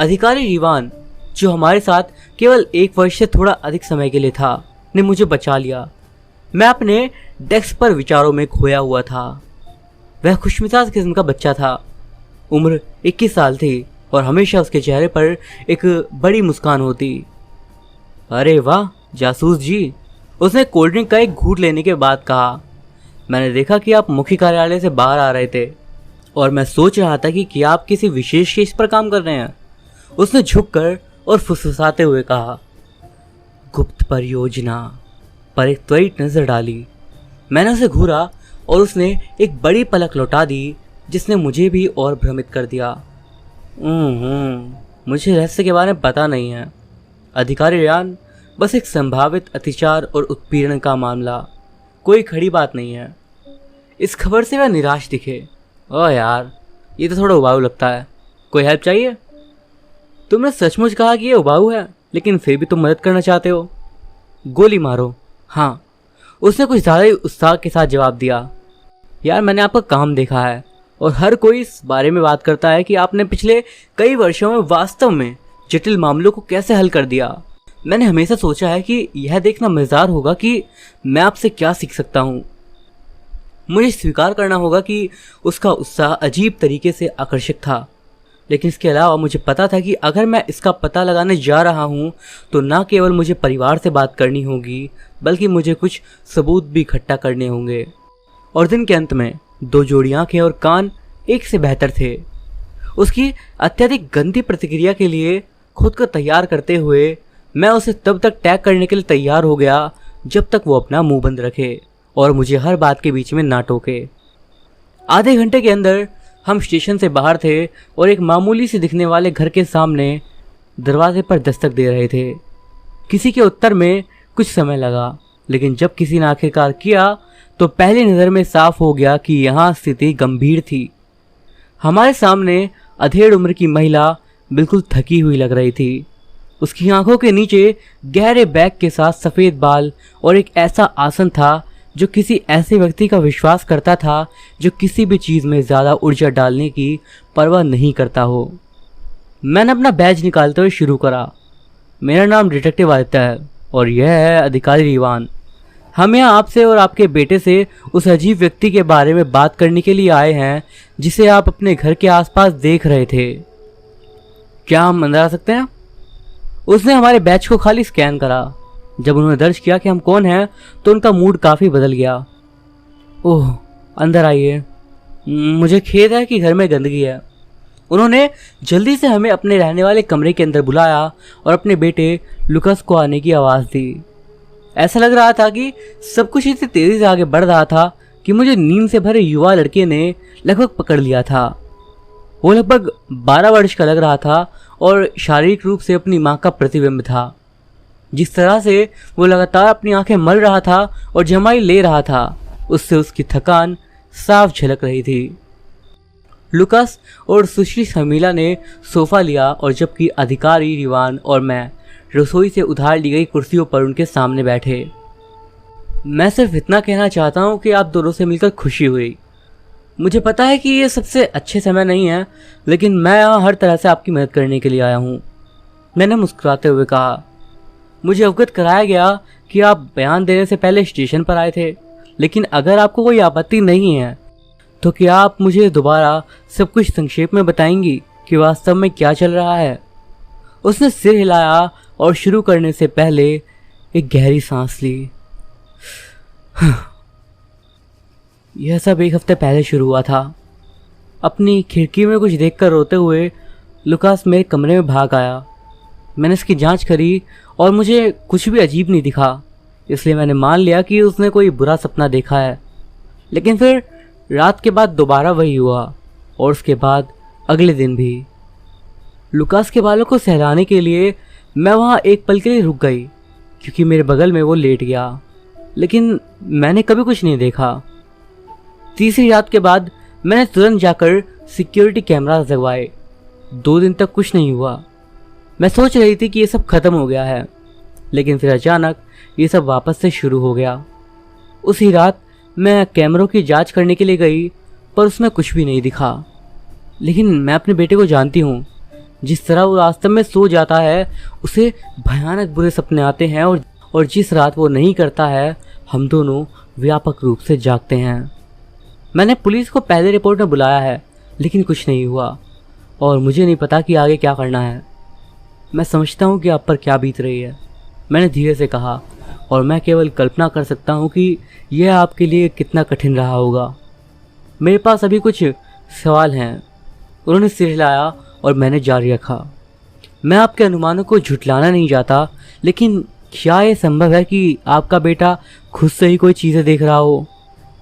Speaker 1: अधिकारी रिवान, जो हमारे साथ केवल 1 वर्ष से थोड़ा अधिक समय के लिए था, ने मुझे बचा लिया। मैं अपने डेस्क पर विचारों में खोया हुआ था। वह खुशमिजाज किस्म का बच्चा था। उम्र 21 साल थी और हमेशा उसके चेहरे पर एक बड़ी मुस्कान होती। अरे वाह जासूस जी, उसने कोल्ड ड्रिंक का एक घूंट लेने के बाद कहा। मैंने देखा कि आप मुख्य कार्यालय से बाहर आ रहे थे और मैं सोच रहा था कि क्या आप किसी विशेष केस पर काम कर रहे हैं। उसने झुककर और फुसफुसाते हुए कहा, गुप्त परियोजना पर एक त्वरित नजर डाली। मैंने उसे घूरा और उसने एक बड़ी पलक लौटा दी, जिसने मुझे भी और भ्रमित कर दिया। मुझे रहस्य के बारे में पता नहीं है अधिकारी रियान, बस एक संभावित अत्याचार और उत्पीड़न का मामला, कोई खड़ी बात नहीं है। इस खबर से वह निराश दिखे। ओह यार, ये तो थोड़ा उबाऊ लगता है, कोई हेल्प चाहिए? तुमने सचमुच कहा कि ये उबाऊ है, लेकिन फिर भी तुम मदद करना चाहते हो। गोली मारो। हाँ, उसने कुछ ज़्यादा ही उत्साह के साथ जवाब दिया। यार, मैंने आपका काम देखा है और हर कोई इस बारे में बात करता है कि आपने पिछले कई वर्षों में वास्तव में जटिल मामलों को कैसे हल कर दिया। मैंने हमेशा सोचा है कि यह देखना मजेदार होगा कि मैं आपसे क्या सीख सकता हूँ। मुझे स्वीकार करना होगा कि उसका उत्साह अजीब तरीके से आकर्षक था, लेकिन इसके अलावा मुझे पता था कि अगर मैं इसका पता लगाने जा रहा हूँ तो न केवल मुझे परिवार से बात करनी होगी, बल्कि मुझे कुछ सबूत भी इकट्ठा करने होंगे। और दिन के अंत में 2 जोड़ी आंखें और कान एक से बेहतर थे। उसकी अत्यधिक गंदी प्रतिक्रिया के लिए खुद को तैयार करते हुए मैं उसे तब तक टैग करने के लिए तैयार हो गया जब तक वो अपना मुंह बंद रखे और मुझे हर बात के बीच में ना टोके। आधे घंटे के अंदर हम स्टेशन से बाहर थे और एक मामूली से दिखने वाले घर के सामने दरवाजे पर दस्तक दे रहे थे। किसी के उत्तर में कुछ समय लगा, लेकिन जब किसी ने आखिरकार किया तो पहली नज़र में साफ हो गया कि यहाँ स्थिति गंभीर थी। हमारे सामने अधेड़ उम्र की महिला बिल्कुल थकी हुई लग रही थी। उसकी आंखों के नीचे गहरे बैग के साथ सफ़ेद बाल और एक ऐसा आसन था जो किसी ऐसे व्यक्ति का विश्वास करता था जो किसी भी चीज़ में ज़्यादा ऊर्जा डालने की परवाह नहीं करता हो। मैंने अपना बैज निकालते हुए शुरू करा। मेरा नाम डिटेक्टिव आदित्य है और यह है अधिकारी रिवान। हम यहाँ आपसे और आपके बेटे से उस अजीब व्यक्ति के बारे में बात करने के लिए आए हैं जिसे आप अपने घर के आसपास देख रहे थे। क्या हम अंदर आ सकते हैं? उसने हमारे बैच को खाली स्कैन करा। जब उन्होंने दर्ज किया कि हम कौन हैं तो उनका मूड काफ़ी बदल गया। ओह, अंदर आइए, मुझे खेद है कि घर में गंदगी है। उन्होंने जल्दी से हमें अपने रहने वाले कमरे के अंदर बुलाया और अपने बेटे लुकस को आने की आवाज़ दी। ऐसा लग रहा था कि सब कुछ इतनी तेज़ी से आगे बढ़ रहा था कि मुझे नींद से भरे युवा लड़के ने लगभग पकड़ लिया था। वो लगभग 12 वर्ष का लग रहा था और शारीरिक रूप से अपनी माँ का प्रतिबिंब था। जिस तरह से वो लगातार अपनी आंखें मल रहा था और जमाई ले रहा था, उससे उसकी थकान साफ झलक रही थी। लुकस और सुश्री शमीला ने सोफा लिया और जबकि अधिकारी रिवान और मैं रसोई से उधार ली गई कुर्सियों पर उनके सामने बैठे। मैं सिर्फ इतना कहना चाहता हूँ कि आप दोनों से मिलकर खुशी हुई। मुझे पता है कि ये सबसे अच्छे समय नहीं है, लेकिन मैं यहाँ हर तरह से आपकी मदद करने के लिए आया हूँ, मैंने मुस्कुराते हुए कहा। मुझे अवगत कराया गया कि आप बयान देने से पहले स्टेशन पर आए थे, लेकिन अगर आपको कोई आपत्ति नहीं है तो क्या आप मुझे दोबारा सब कुछ संक्षेप में बताएंगी कि वास्तव में क्या चल रहा है? उसने सिर हिलाया और शुरू करने से पहले एक गहरी सांस ली। यह सब 1 हफ्ते पहले शुरू हुआ था। अपनी खिड़की में कुछ देखकर रोते हुए लुकास मेरे कमरे में भाग आया। मैंने इसकी जांच करी और मुझे कुछ भी अजीब नहीं दिखा, इसलिए मैंने मान लिया कि उसने कोई बुरा सपना देखा है। लेकिन फिर रात के बाद दोबारा वही हुआ और उसके बाद अगले दिन भी। लुकास के बालों को सहलाने के लिए मैं वहाँ एक पल के लिए रुक गई क्योंकि मेरे बगल में वो लेट गया, लेकिन मैंने कभी कुछ नहीं देखा। तीसरी रात के बाद मैंने तुरंत जाकर सिक्योरिटी कैमरास लगवाए। 2 दिन तक कुछ नहीं हुआ। मैं सोच रही थी कि ये सब खत्म हो गया है, लेकिन फिर अचानक ये सब वापस से शुरू हो गया। उसी रात मैं कैमरों की जांच करने के लिए गई, पर उसमें कुछ भी नहीं दिखा। लेकिन मैं अपने बेटे को जानती हूँ, जिस तरह वो रास्ते में सो जाता है उसे भयानक बुरे सपने आते हैं, और जिस रात वो नहीं करता है हम दोनों व्यापक रूप से जागते हैं। मैंने पुलिस को पहले रिपोर्ट में बुलाया है, लेकिन कुछ नहीं हुआ और मुझे नहीं पता कि आगे क्या करना है। मैं समझता हूँ कि आप पर क्या बीत रही है, मैंने धीरे से कहा, और मैं केवल कल्पना कर सकता हूँ कि यह आपके लिए कितना कठिन रहा होगा। मेरे पास अभी कुछ सवाल हैं। उन्होंने सिर हिलाया और मैंने जारी रखा। मैं आपके अनुमानों को झुठलाना नहीं चाहता, लेकिन क्या ये संभव है कि आपका बेटा खुद से ही कोई चीज़ें देख रहा हो?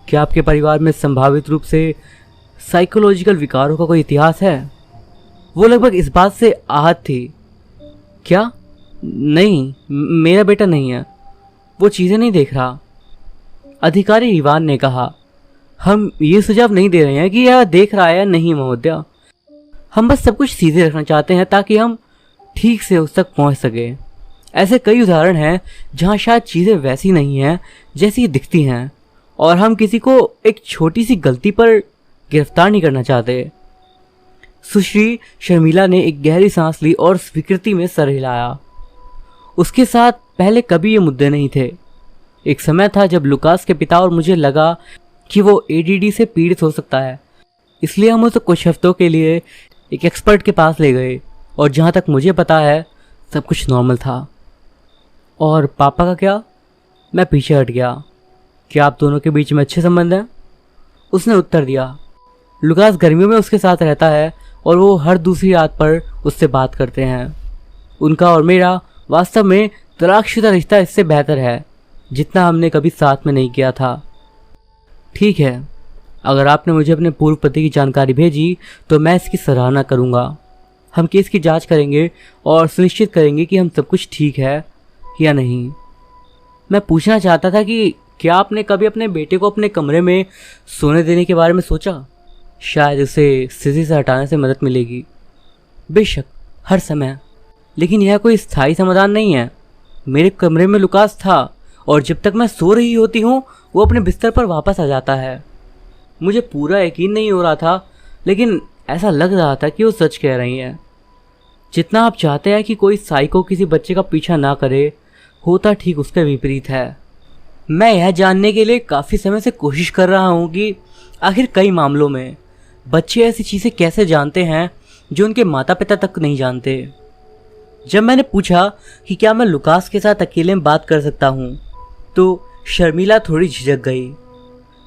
Speaker 1: क्या आपके परिवार में संभावित रूप से साइकोलॉजिकल विकारों का कोई इतिहास है? वो लगभग इस बात से आहत थी। क्या? नहीं, मेरा बेटा नहीं है, वो चीज़ें नहीं देख रहा, अधिकारी इवान ने कहा। हम ये सुझाव नहीं दे रहे हैं कि यह देख रहा है या नहीं महोदया, हम बस सब कुछ सीधे रखना चाहते हैं ताकि हम ठीक से उस तक पहुंच सके। ऐसे कई उदाहरण हैं जहां शायद चीज़ें वैसी नहीं हैं जैसी दिखती हैं, और हम किसी को एक छोटी सी गलती पर गिरफ्तार नहीं करना चाहते। सुश्री शर्मिला ने एक गहरी सांस ली और स्वीकृति में सर हिलाया। उसके साथ पहले कभी ये मुद्दे नहीं थे। एक समय था जब लुकास के पिता और मुझे लगा कि वो एडीडी से पीड़ित हो सकता है, इसलिए हम उसे कुछ हफ्तों के लिए एक एक्सपर्ट के पास ले गए, और जहाँ तक मुझे पता है सब कुछ नॉर्मल था। और पापा का क्या? मैं पीछे हट गया। क्या आप दोनों के बीच में अच्छे संबंध हैं? उसने उत्तर दिया। लुकास गर्मियों में उसके साथ रहता है और वो हर दूसरी रात पर उससे बात करते हैं। उनका और मेरा वास्तव में तलाकशुदा रिश्ता इससे बेहतर है, जितना हमने कभी साथ में नहीं किया था। ठीक है, अगर आपने मुझे अपने पूर्व पति की जानकारी भेजी तो मैं इसकी सराहना करूंगा। हम केस की जांच करेंगे और सुनिश्चित करेंगे कि हम सब कुछ ठीक है या नहीं। मैं पूछना चाहता था कि क्या आपने कभी अपने बेटे को अपने कमरे में सोने देने के बारे में सोचा? शायद उसे स्थिति से हटाने से मदद मिलेगी। बेशक, हर समय, लेकिन यह कोई स्थायी समाधान नहीं है। मेरे कमरे में लुकास था और जब तक मैं सो रही होती हूँ वो अपने बिस्तर पर वापस आ जाता है। मुझे पूरा यकीन नहीं हो रहा था, लेकिन ऐसा लग रहा था कि वो सच कह रही हैं। जितना आप चाहते हैं कि कोई साइको किसी बच्चे का पीछा ना करे, होता ठीक उसके विपरीत है। मैं यह जानने के लिए काफ़ी समय से कोशिश कर रहा हूँ कि आखिर कई मामलों में बच्चे ऐसी चीज़ें कैसे जानते हैं जो उनके माता पिता तक नहीं जानते। जब मैंने पूछा कि क्या मैं लुकास के साथ अकेले में बात कर सकता हूँ, तो शर्मिला थोड़ी झिझक गई।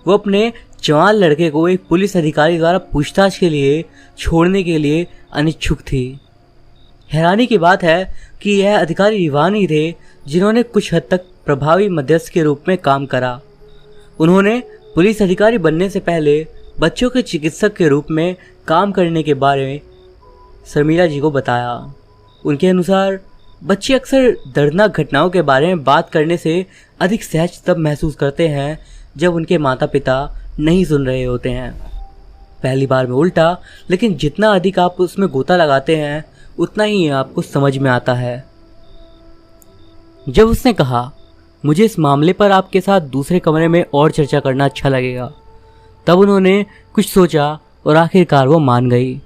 Speaker 1: वो अपने जवान लड़के को एक पुलिस अधिकारी द्वारा पूछताछ के लिए छोड़ने के लिए अनिच्छुक थी। हैरानी की बात है कि यह अधिकारी इवान ही थे जिन्होंने कुछ हद तक प्रभावी मध्यस्थ के रूप में काम करा। उन्होंने पुलिस अधिकारी बनने से पहले बच्चों के चिकित्सक के रूप में काम करने के बारे में शर्मिला जी को बताया। उनके अनुसार बच्चे अक्सर दर्दनाक घटनाओं के बारे में बात करने से अधिक सहज तब महसूस करते हैं जब उनके माता पिता नहीं सुन रहे होते हैं। पहली बार में उल्टा, लेकिन जितना अधिक आप उसमें गोता लगाते हैं उतना ही आपको समझ में आता है। जब उसने कहा, मुझे इस मामले पर आपके साथ दूसरे कमरे में और चर्चा करना अच्छा लगेगा, तब उन्होंने कुछ सोचा और आखिरकार वो मान गई।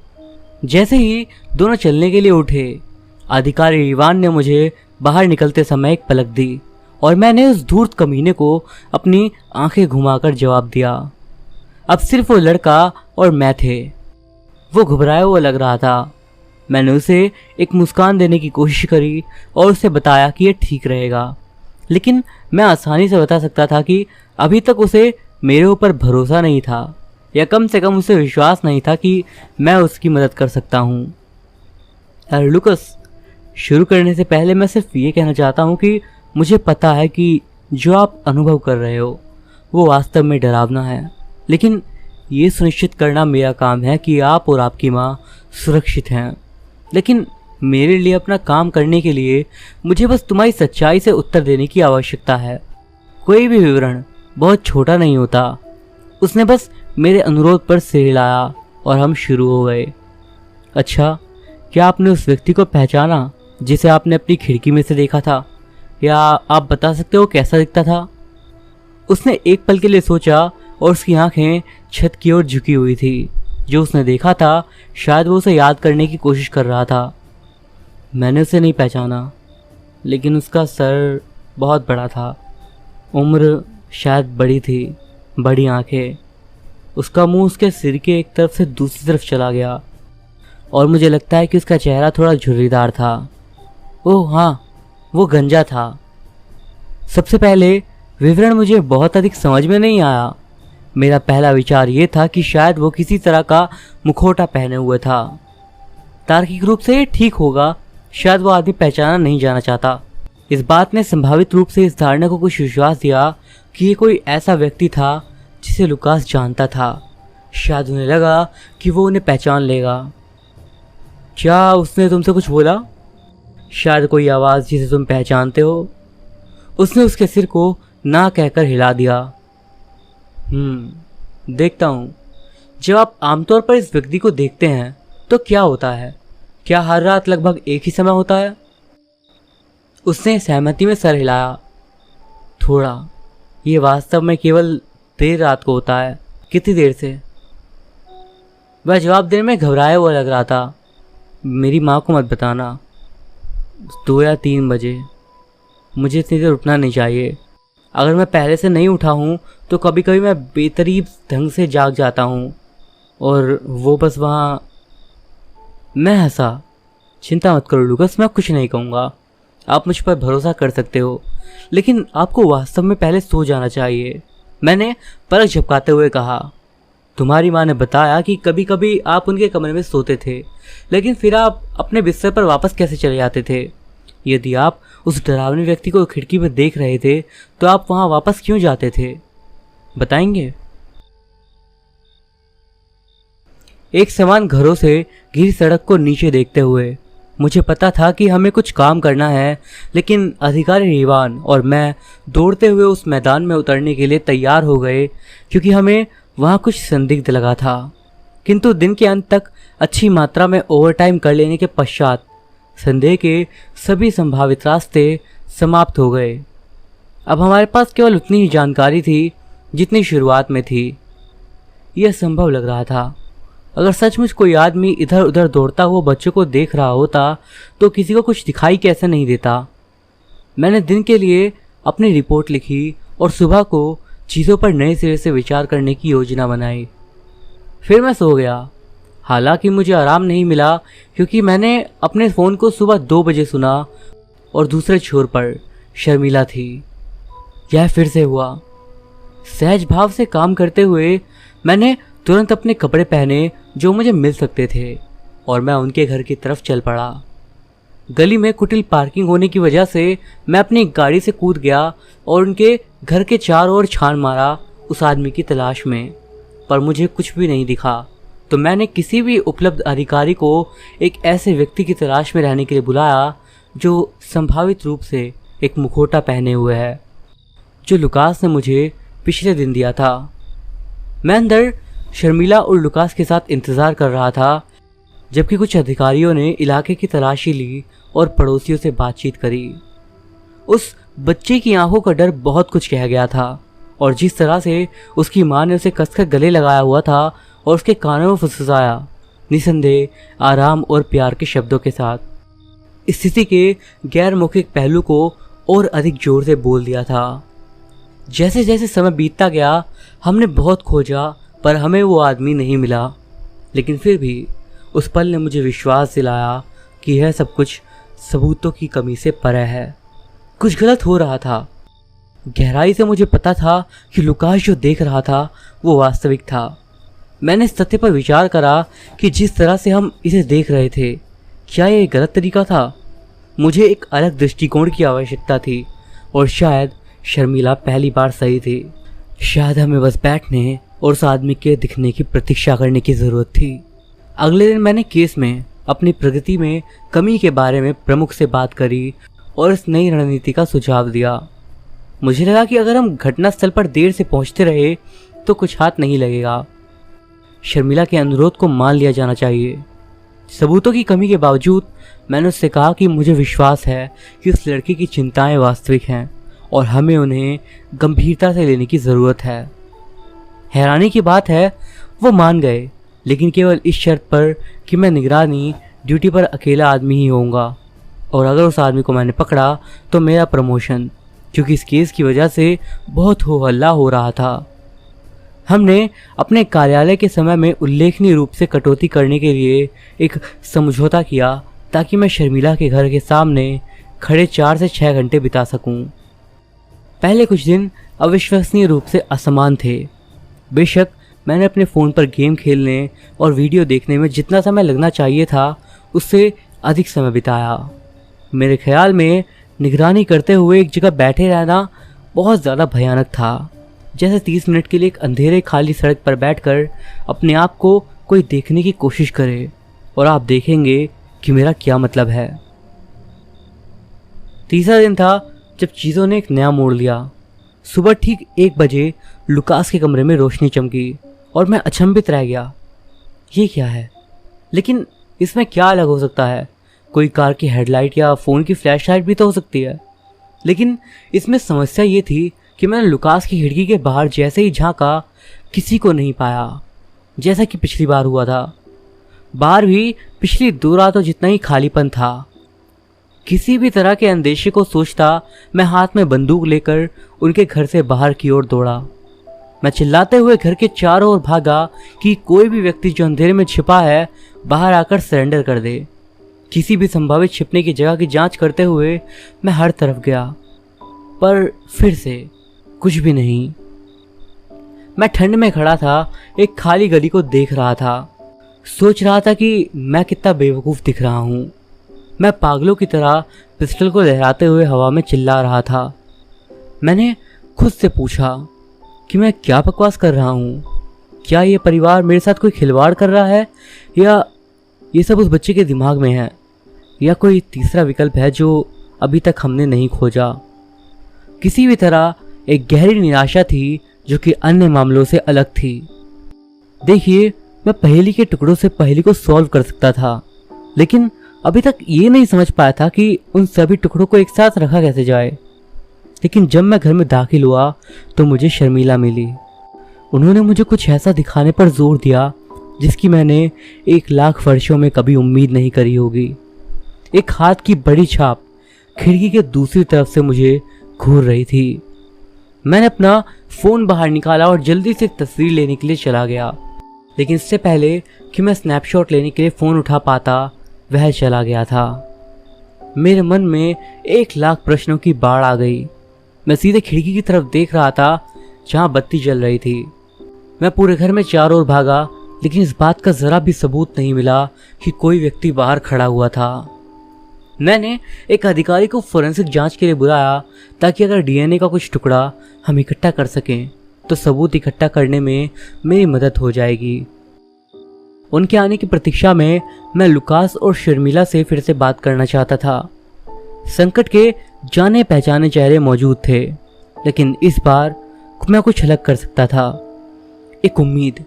Speaker 1: जैसे ही दोनों चलने के लिए उठे, अधिकारी इवान ने मुझे बाहर निकलते समय एक पलक दी और मैंने उस धूर्त कमीने को अपनी आंखें घुमाकर जवाब दिया। अब सिर्फ वो लड़का और मैं थे। वो घबराया हुआ लग रहा था। मैंने उसे एक मुस्कान देने की कोशिश करी और उसे बताया कि यह ठीक रहेगा, लेकिन मैं आसानी से बता सकता था कि अभी तक उसे मेरे ऊपर भरोसा नहीं था, या कम से कम उसे विश्वास नहीं था कि मैं उसकी मदद कर सकता हूँ। अरे लुकास, शुरू करने से पहले मैं सिर्फ ये कहना चाहता हूँ कि मुझे पता है कि जो आप अनुभव कर रहे हो वो वास्तव में डरावना है, लेकिन ये सुनिश्चित करना मेरा काम है कि आप और आपकी माँ सुरक्षित हैं। लेकिन मेरे लिए अपना काम करने के लिए मुझे बस तुम्हारी सच्चाई से उत्तर देने की आवश्यकता है। कोई भी विवरण बहुत छोटा नहीं होता। उसने बस मेरे अनुरोध पर सिर हिलाया और हम शुरू हो गए। अच्छा, क्या आपने उस व्यक्ति को पहचाना जिसे आपने अपनी खिड़की में से देखा था, या आप बता सकते हो कैसा दिखता था? उसने एक पल के लिए सोचा और उसकी आंखें छत की ओर झुकी हुई थी। जो उसने देखा था शायद वो उसे याद करने की कोशिश कर रहा था। मैंने उसे नहीं पहचाना, लेकिन उसका सर बहुत बड़ा था, उम्र शायद बड़ी थी, बड़ी आंखें। उसका मुंह उसके सिर के एक तरफ से दूसरी तरफ चला गया और मुझे लगता है कि उसका चेहरा थोड़ा झुर्रीदार था। ओह हाँ, वो गंजा था। सबसे पहले विवरण मुझे बहुत अधिक समझ में नहीं आया। मेरा पहला विचार ये था कि शायद वो किसी तरह का मुखौटा पहने हुए था। तार्किक रूप से ये ठीक होगा, शायद वो आदमी पहचाना नहीं जाना चाहता। इस बात ने संभावित रूप से इस धारणा को कुछ विश्वास दिया कि ये कोई ऐसा व्यक्ति था जिसे लुकास जानता था। शायद उन्हें लगा कि वो उन्हें पहचान लेगा। क्या उसने तुमसे कुछ बोला? शायद कोई आवाज़ जिसे तुम पहचानते हो। उसने उसके सिर को ना कहकर हिला दिया। देखता हूँ। जब आप आमतौर पर इस व्यक्ति को देखते हैं तो क्या होता है? क्या हर रात लगभग एक ही समय होता है? उसने सहमति में सर हिलाया। थोड़ा। ये वास्तव में केवल देर रात को होता है। कितनी देर से? वह जवाब देने में घबराया हुआ लग रहा था। मेरी माँ को मत बताना। 2 या 3 बजे। मुझे इतनी देर उठना नहीं चाहिए। अगर मैं पहले से नहीं उठा हूँ तो कभी कभी मैं बेतरतीब ढंग से जाग जाता हूँ और वो बस वहाँ। मैं हंसा। चिंता मत करो लुकास, मैं कुछ नहीं कहूँगा। आप मुझ पर भरोसा कर सकते हो, लेकिन आपको वास्तव में पहले सो जाना चाहिए। मैंने पलक झपकाते हुए कहा। तुम्हारी माँ ने बताया कि कभी कभी आप उनके कमरे में सोते थे, लेकिन फिर आप अपने बिस्तर पर वापस कैसे चले जाते थे? यदि आप उस डरावने व्यक्ति को खिड़की में देख रहे थे तो आप वहां वापस क्यों जाते थे? बताएंगे? एक समान घरों से घिरी सड़क को नीचे देखते हुए मुझे पता था कि हमें कुछ काम करना है, लेकिन अधिकारी रिवान और मैं दौड़ते हुए उस मैदान में उतरने के लिए तैयार हो गए क्योंकि हमें वहाँ कुछ संदिग्ध लगा था। किंतु दिन के अंत तक अच्छी मात्रा में ओवरटाइम कर लेने के पश्चात संदेह के सभी संभावित रास्ते समाप्त हो गए। अब हमारे पास केवल उतनी ही जानकारी थी जितनी शुरुआत में थी। यह संभव लग रहा था। अगर सचमुच कोई आदमी इधर उधर दौड़ता हुआ बच्चों को देख रहा होता तो किसी को कुछ दिखाई कैसे नहीं देता। मैंने दिन के लिए अपनी रिपोर्ट लिखी और सुबह को चीज़ों पर नए सिरे से विचार करने की योजना बनाई। फिर मैं सो गया। हालांकि मुझे आराम नहीं मिला क्योंकि मैंने अपने फ़ोन को सुबह 2 बजे सुना और दूसरे छोर पर शर्मिला थी। यह फिर से हुआ। सहज भाव से काम करते हुए मैंने तुरंत अपने कपड़े पहने जो मुझे मिल सकते थे और मैं उनके घर की तरफ चल पड़ा। गली में कुटिल पार्किंग होने की वजह से मैं अपनी गाड़ी से कूद गया और उनके घर के चारों ओर छान मारा उस आदमी की तलाश में, पर मुझे कुछ भी नहीं दिखा। तो मैंने किसी भी उपलब्ध अधिकारी को एक ऐसे व्यक्ति की तलाश में रहने के लिए बुलाया जो संभावित रूप से एक मुखौटा पहने हुए है, जो लुकास ने मुझे पिछले दिन दिया था। मैं अंदर शर्मिला और लुकास के साथ इंतज़ार कर रहा था, जबकि कुछ अधिकारियों ने इलाके की तलाशी ली और पड़ोसियों से बातचीत करी। उस बच्चे की आंखों का डर बहुत कुछ कह गया था और जिस तरह से उसकी माँ ने उसे कसकर गले लगाया हुआ था और उसके कानों में फुसफुसाया, निसंदेह आराम और प्यार के शब्दों के साथ, स्थिति के गैर मौखिक पहलू को और अधिक जोर से बोल दिया था। जैसे जैसे समय बीतता गया हमने बहुत खोजा पर हमें वो आदमी नहीं मिला, लेकिन फिर भी उस पल ने मुझे विश्वास दिलाया कि यह सब कुछ सबूतों की कमी से परे है। कुछ गलत हो रहा था। गहराई से मुझे पता था कि लुकास जो देख रहा था वो वास्तविक था। मैंने इस तथ्य पर विचार करा कि जिस तरह से हम इसे देख रहे थे, क्या यह गलत तरीका था? मुझे एक अलग दृष्टिकोण की आवश्यकता थी और शायद शर्मिला पहली बार सही थी। शायद हमें बस बैठने और उस आदमी के दिखने की प्रतीक्षा करने की ज़रूरत थी। अगले दिन मैंने केस में अपनी प्रगति में कमी के बारे में प्रमुख से बात करी और इस नई रणनीति का सुझाव दिया। मुझे लगा कि अगर हम घटनास्थल पर देर से पहुंचते रहे तो कुछ हाथ नहीं लगेगा। शर्मिला के अनुरोध को मान लिया जाना चाहिए। सबूतों की कमी के बावजूद मैंने उससे कहा कि मुझे विश्वास है कि उस लड़के की चिंताएं वास्तविक हैं और हमें उन्हें गंभीरता से लेने की ज़रूरत है। हैरानी की बात है वो मान गए, लेकिन केवल इस शर्त पर कि मैं निगरानी ड्यूटी पर अकेला आदमी ही होऊंगा, और अगर उस आदमी को मैंने पकड़ा तो मेरा प्रमोशन, क्योंकि इस केस की वजह से बहुत हो हल्ला हो रहा था। हमने अपने कार्यालय के समय में उल्लेखनीय रूप से कटौती करने के लिए एक समझौता किया ताकि मैं शर्मिला के घर के सामने खड़े 4 से 6 घंटे बिता सकूं। पहले कुछ दिन अविश्वसनीय रूप से असमान थे। बेशक मैंने अपने फ़ोन पर गेम खेलने और वीडियो देखने में जितना समय लगना चाहिए था उससे अधिक समय बिताया। मेरे ख्याल में निगरानी करते हुए एक जगह बैठे रहना बहुत ज़्यादा भयानक था, जैसे 30 मिनट के लिए एक अंधेरे खाली सड़क पर बैठकर अपने आप को कोई देखने की कोशिश करे, और आप देखेंगे कि मेरा क्या मतलब है। तीसरा दिन था जब चीज़ों ने एक नया मोड़ लिया। सुबह ठीक 1 बजे लुकास के कमरे में रोशनी चमकी और मैं अचंभित रह गया। ये क्या है? लेकिन इसमें क्या अलग हो सकता है? कोई कार की हेडलाइट या फ़ोन की फ्लैश लाइट भी तो हो सकती है। लेकिन इसमें समस्या ये थी कि मैंने लुकास की खिड़की के बाहर जैसे ही झांका किसी को नहीं पाया, जैसा कि पिछली बार हुआ था। बाहर भी पिछली 2 रातों जितना ही खालीपन था। किसी भी तरह के अंदेशे को सोचता मैं हाथ में बंदूक लेकर उनके घर से बाहर की ओर दौड़ा। मैं चिल्लाते हुए घर के चारों ओर भागा कि कोई भी व्यक्ति जो अंधेरे में छिपा है बाहर आकर सरेंडर कर दे। किसी भी संभावित छिपने की जगह की जांच करते हुए मैं हर तरफ गया, पर फिर से कुछ भी नहीं। मैं ठंड में खड़ा था, एक खाली गली को देख रहा था, सोच रहा था कि मैं कितना बेवकूफ़ दिख रहा हूँ। मैं पागलों की तरह पिस्टल को लहराते हुए हवा में चिल्ला रहा था। मैंने खुद से पूछा कि मैं क्या बकवास कर रहा हूँ? क्या ये परिवार मेरे साथ कोई खिलवाड़ कर रहा है, या ये सब उस बच्चे के दिमाग में है, या कोई तीसरा विकल्प है जो अभी तक हमने नहीं खोजा? किसी भी तरह एक गहरी निराशा थी जो कि अन्य मामलों से अलग थी। देखिए, मैं पहेली के टुकड़ों से पहेली को सॉल्व कर सकता था, लेकिन अभी तक ये नहीं समझ पाया था कि उन सभी टुकड़ों को एक साथ रखा कैसे जाए। लेकिन जब मैं घर में दाखिल हुआ तो मुझे शर्मिला मिली। उन्होंने मुझे कुछ ऐसा दिखाने पर जोर दिया जिसकी मैंने 1,00,000 वर्षों में कभी उम्मीद नहीं करी होगी। एक हाथ की बड़ी छाप खिड़की के दूसरी तरफ से मुझे घूर रही थी। मैंने अपना फ़ोन बाहर निकाला और जल्दी से एक तस्वीर लेने के लिए चला गया, लेकिन इससे पहले कि मैं स्नैपशॉट लेने के लिए फ़ोन उठा पाता वह चला गया था। मेरे मन में 1,00,000 प्रश्नों की बाढ़ आ गई। मैं सीधे खिड़की की तरफ देख रहा था जहां बत्ती जल रही थी। मैं पूरे घर में चारों ओर भागा, लेकिन इस बात का ज़रा भी सबूत नहीं मिला कि कोई व्यक्ति बाहर खड़ा हुआ था। मैंने एक अधिकारी को फोरेंसिक जांच के लिए बुलाया ताकि अगर डीएनए का कुछ टुकड़ा हम इकट्ठा कर सकें तो सबूत इकट्ठा करने में मेरी मदद हो जाएगी। उनके आने की प्रतीक्षा में मैं लुकास और शर्मिला से फिर से बात करना चाहता था। संकट के जाने पहचाने चेहरे मौजूद थे, लेकिन इस बार मैं कुछ अलग कर सकता था। एक उम्मीद।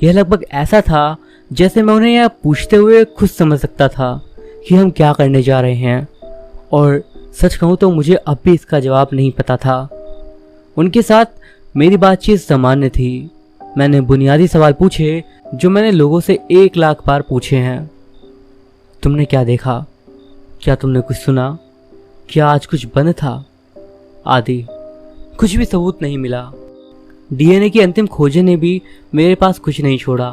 Speaker 1: यह लगभग ऐसा था जैसे मैं उन्हें यह पूछते हुए खुद समझ सकता था कि हम क्या करने जा रहे हैं, और सच कहूँ तो मुझे अब भी इसका जवाब नहीं पता था। उनके साथ मेरी बातचीत सामान्य थी। मैंने बुनियादी सवाल पूछे जो मैंने लोगों से 1,00,000 बार पूछे हैं। तुमने क्या देखा? क्या तुमने कुछ सुना? क्या आज कुछ बंद था? आदि। कुछ भी सबूत नहीं मिला। डीएनए की अंतिम खोजें ने भी मेरे पास कुछ नहीं छोड़ा।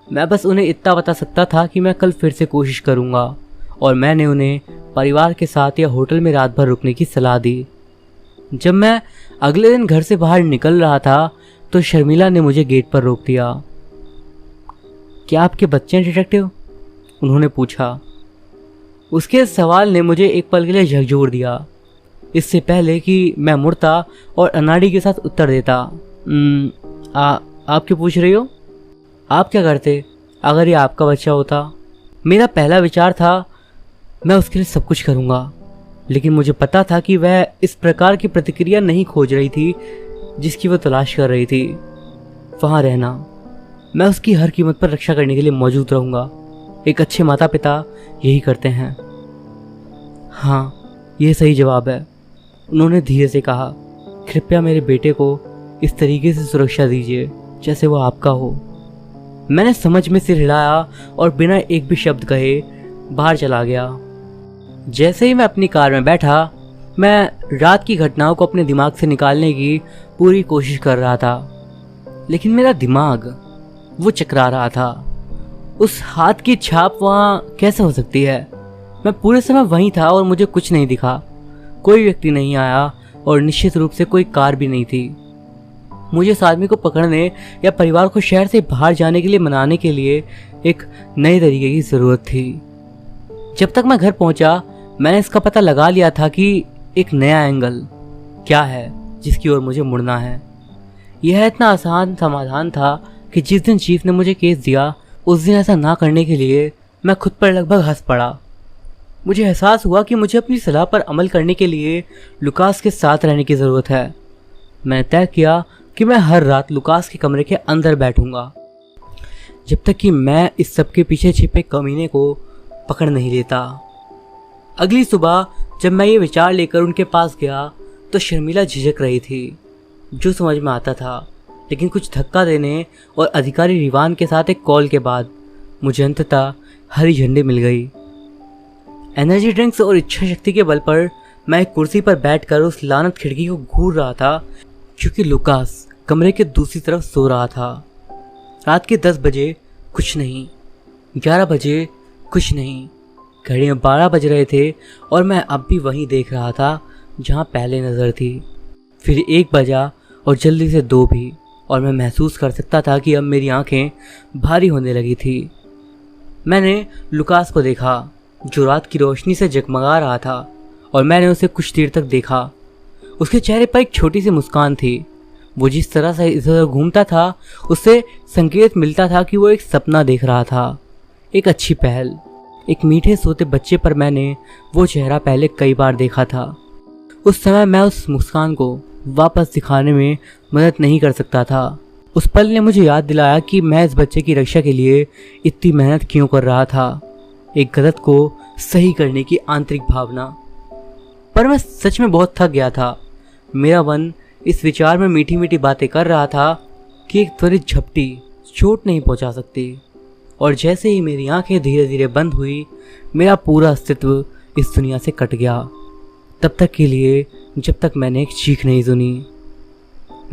Speaker 1: मैं बस उन्हें इतना बता सकता था कि मैं कल फिर से कोशिश करूंगा, और मैंने उन्हें परिवार के साथ या होटल में रात भर रुकने की सलाह दी। जब मैं अगले दिन घर से बाहर निकल रहा था तो शर्मिला ने मुझे गेट पर रोक दिया। क्या आपके बच्चे हैं डिटेक्टिव? उन्होंने पूछा। उसके सवाल ने मुझे एक पल के लिए झकझोर दिया, इससे पहले कि मैं मुड़ता और अनाड़ी के साथ उत्तर देता। आप क्यों पूछ रही हो? आप क्या करते अगर ये आपका बच्चा होता? मेरा पहला विचार था मैं उसके लिए सब कुछ करूँगा, लेकिन मुझे पता था कि वह इस प्रकार की प्रतिक्रिया नहीं खोज रही थी जिसकी वह तलाश कर रही थी। वहाँ रहना, मैं उसकी हर कीमत पर रक्षा करने के लिए मौजूद रहूँगा। एक अच्छे माता पिता यही करते हैं। हाँ, यह सही जवाब है। उन्होंने धीरे से कहा, कृपया मेरे बेटे को इस तरीके से सुरक्षा दीजिए जैसे वो आपका हो। मैंने समझ में सिर हिलाया और बिना एक भी शब्द कहे बाहर चला गया। जैसे ही मैं अपनी कार में बैठा, मैं रात की घटनाओं को अपने दिमाग से निकालने की पूरी कोशिश कर रहा था, लेकिन मेरा दिमाग वो चकरा रहा था। उस हाथ की छाप वहाँ कैसे हो सकती है? मैं पूरे समय वहीं था और मुझे कुछ नहीं दिखा। कोई व्यक्ति नहीं आया और निश्चित रूप से कोई कार भी नहीं थी। मुझे उस आदमी को पकड़ने या परिवार को शहर से बाहर जाने के लिए मनाने के लिए एक नए तरीके की ज़रूरत थी। जब तक मैं घर पहुंचा, मैंने इसका पता लगा लिया था कि एक नया एंगल क्या है जिसकी ओर मुझे मुड़ना है। यह इतना आसान समाधान था कि जिस दिन चीफ ने मुझे केस दिया, उस दिन ऐसा ना करने के लिए मैं खुद पर लगभग हंस पड़ा। मुझे एहसास हुआ कि मुझे अपनी सलाह पर अमल करने के लिए लुकास के साथ रहने की ज़रूरत है। मैंने तय किया कि मैं हर रात लुकास के कमरे के अंदर बैठूंगा जब तक कि मैं इस सब के पीछे छिपे कमीने को पकड़ नहीं लेता। अगली सुबह जब मैं ये विचार लेकर उनके पास गया तो शर्मिला झिझक रही थी, जो समझ में आता था। लेकिन कुछ धक्का देने और अधिकारी रिवान के साथ एक कॉल के बाद मुझे अंततः हरी झंडी मिल गई। एनर्जी ड्रिंक्स और इच्छा शक्ति के बल पर मैं एक कुर्सी पर बैठकर उस लानत खिड़की को घूर रहा था, क्योंकि लुकास कमरे के दूसरी तरफ सो रहा था। रात के 10 बजे कुछ नहीं, 11 बजे कुछ नहीं, घड़ी में 12 बज रहे थे और मैं अब भी वहीं देख रहा था जहां पहले नज़र थी। फिर 1 बजा और जल्दी से 2 भी, और मैं महसूस कर सकता था कि अब मेरी आंखें भारी होने लगी थी। मैंने लुकास को देखा जो रात की रोशनी से जगमगा रहा था, और मैंने उसे कुछ देर तक देखा। उसके चेहरे पर एक छोटी सी मुस्कान थी। वो जिस तरह से इधर घूमता था, उससे संकेत मिलता था कि वो एक सपना देख रहा था, एक अच्छी पहल। एक मीठे सोते बच्चे पर मैंने वो चेहरा पहले कई बार देखा था। उस समय मैं उस मुस्कान को वापस दिखाने में मदद नहीं कर सकता था। उस पल ने मुझे याद दिलाया कि मैं इस बच्चे की रक्षा के लिए इतनी मेहनत क्यों कर रहा था, एक गलत को सही करने की आंतरिक भावना। पर मैं सच में बहुत थक गया था। मेरा मन इस विचार में मीठी मीठी बातें कर रहा था कि एक त्वरित झपटी चोट नहीं पहुंचा सकती। और जैसे ही मेरी आंखें धीरे धीरे बंद हुई, मेरा पूरा अस्तित्व इस दुनिया से कट गया। तब तक के लिए जब तक मैंने एक चीख नहीं सुनी।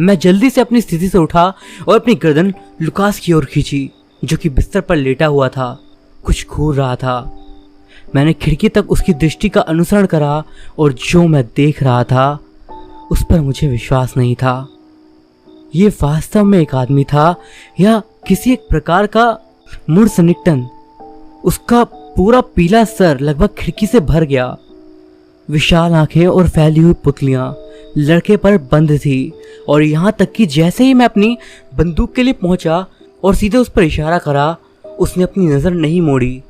Speaker 1: मैं जल्दी से अपनी स्थिति से उठा और अपनी गर्दन लुकास की ओर खींची, जो कि बिस्तर पर लेटा हुआ था, कुछ घूर रहा था। मैंने खिड़की तक उसकी दृष्टि का अनुसरण करा, और जो मैं देख रहा था उस पर मुझे विश्वास नहीं था। ये वास्तव में एक आदमी था या किसी एक प्रकार का मूर्छनिकटन। उसका पूरा पीला सर लगभग खिड़की से भर गया। विशाल आंखें और फैली हुई पुतलियां लड़के पर बंद थी, और यहाँ तक कि जैसे ही मैं अपनी बंदूक के लिए पहुंचा और सीधे उस पर इशारा करा, उसने अपनी नज़र नहीं मोड़ी।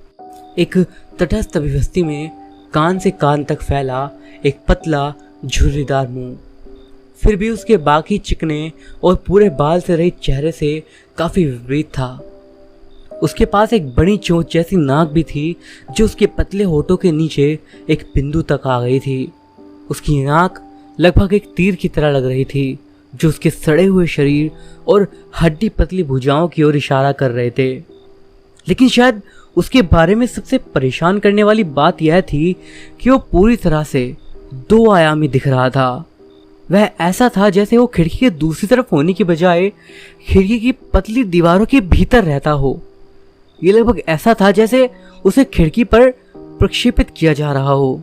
Speaker 1: एक तटस्थ अभिव्यक्ति में कान से कान तक फैला एक पतला झुर्रीदार मुंह, फिर भी उसके बाकी चिकने और पूरे बाल से रहित चेहरे से काफ़ी विपरीत था। उसके पास एक बड़ी चोंच जैसी नाक भी थी, जो उसके पतले होठों के नीचे एक बिंदु तक आ गई थी। उसकी नाक लगभग एक तीर की तरह लग रही थी, जो उसके सड़े हुए शरीर और हड्डी पतली भुजाओं की ओर इशारा कर रहे थे। लेकिन शायद उसके बारे में सबसे परेशान करने वाली बात यह थी कि वो पूरी तरह से 2 आयामी दिख रहा था। वह ऐसा था जैसे वो खिड़की के दूसरी तरफ होने की बजाय खिड़की की पतली दीवारों के भीतर रहता हो। ये लगभग ऐसा था जैसे उसे खिड़की पर प्रक्षेपित किया जा रहा हो।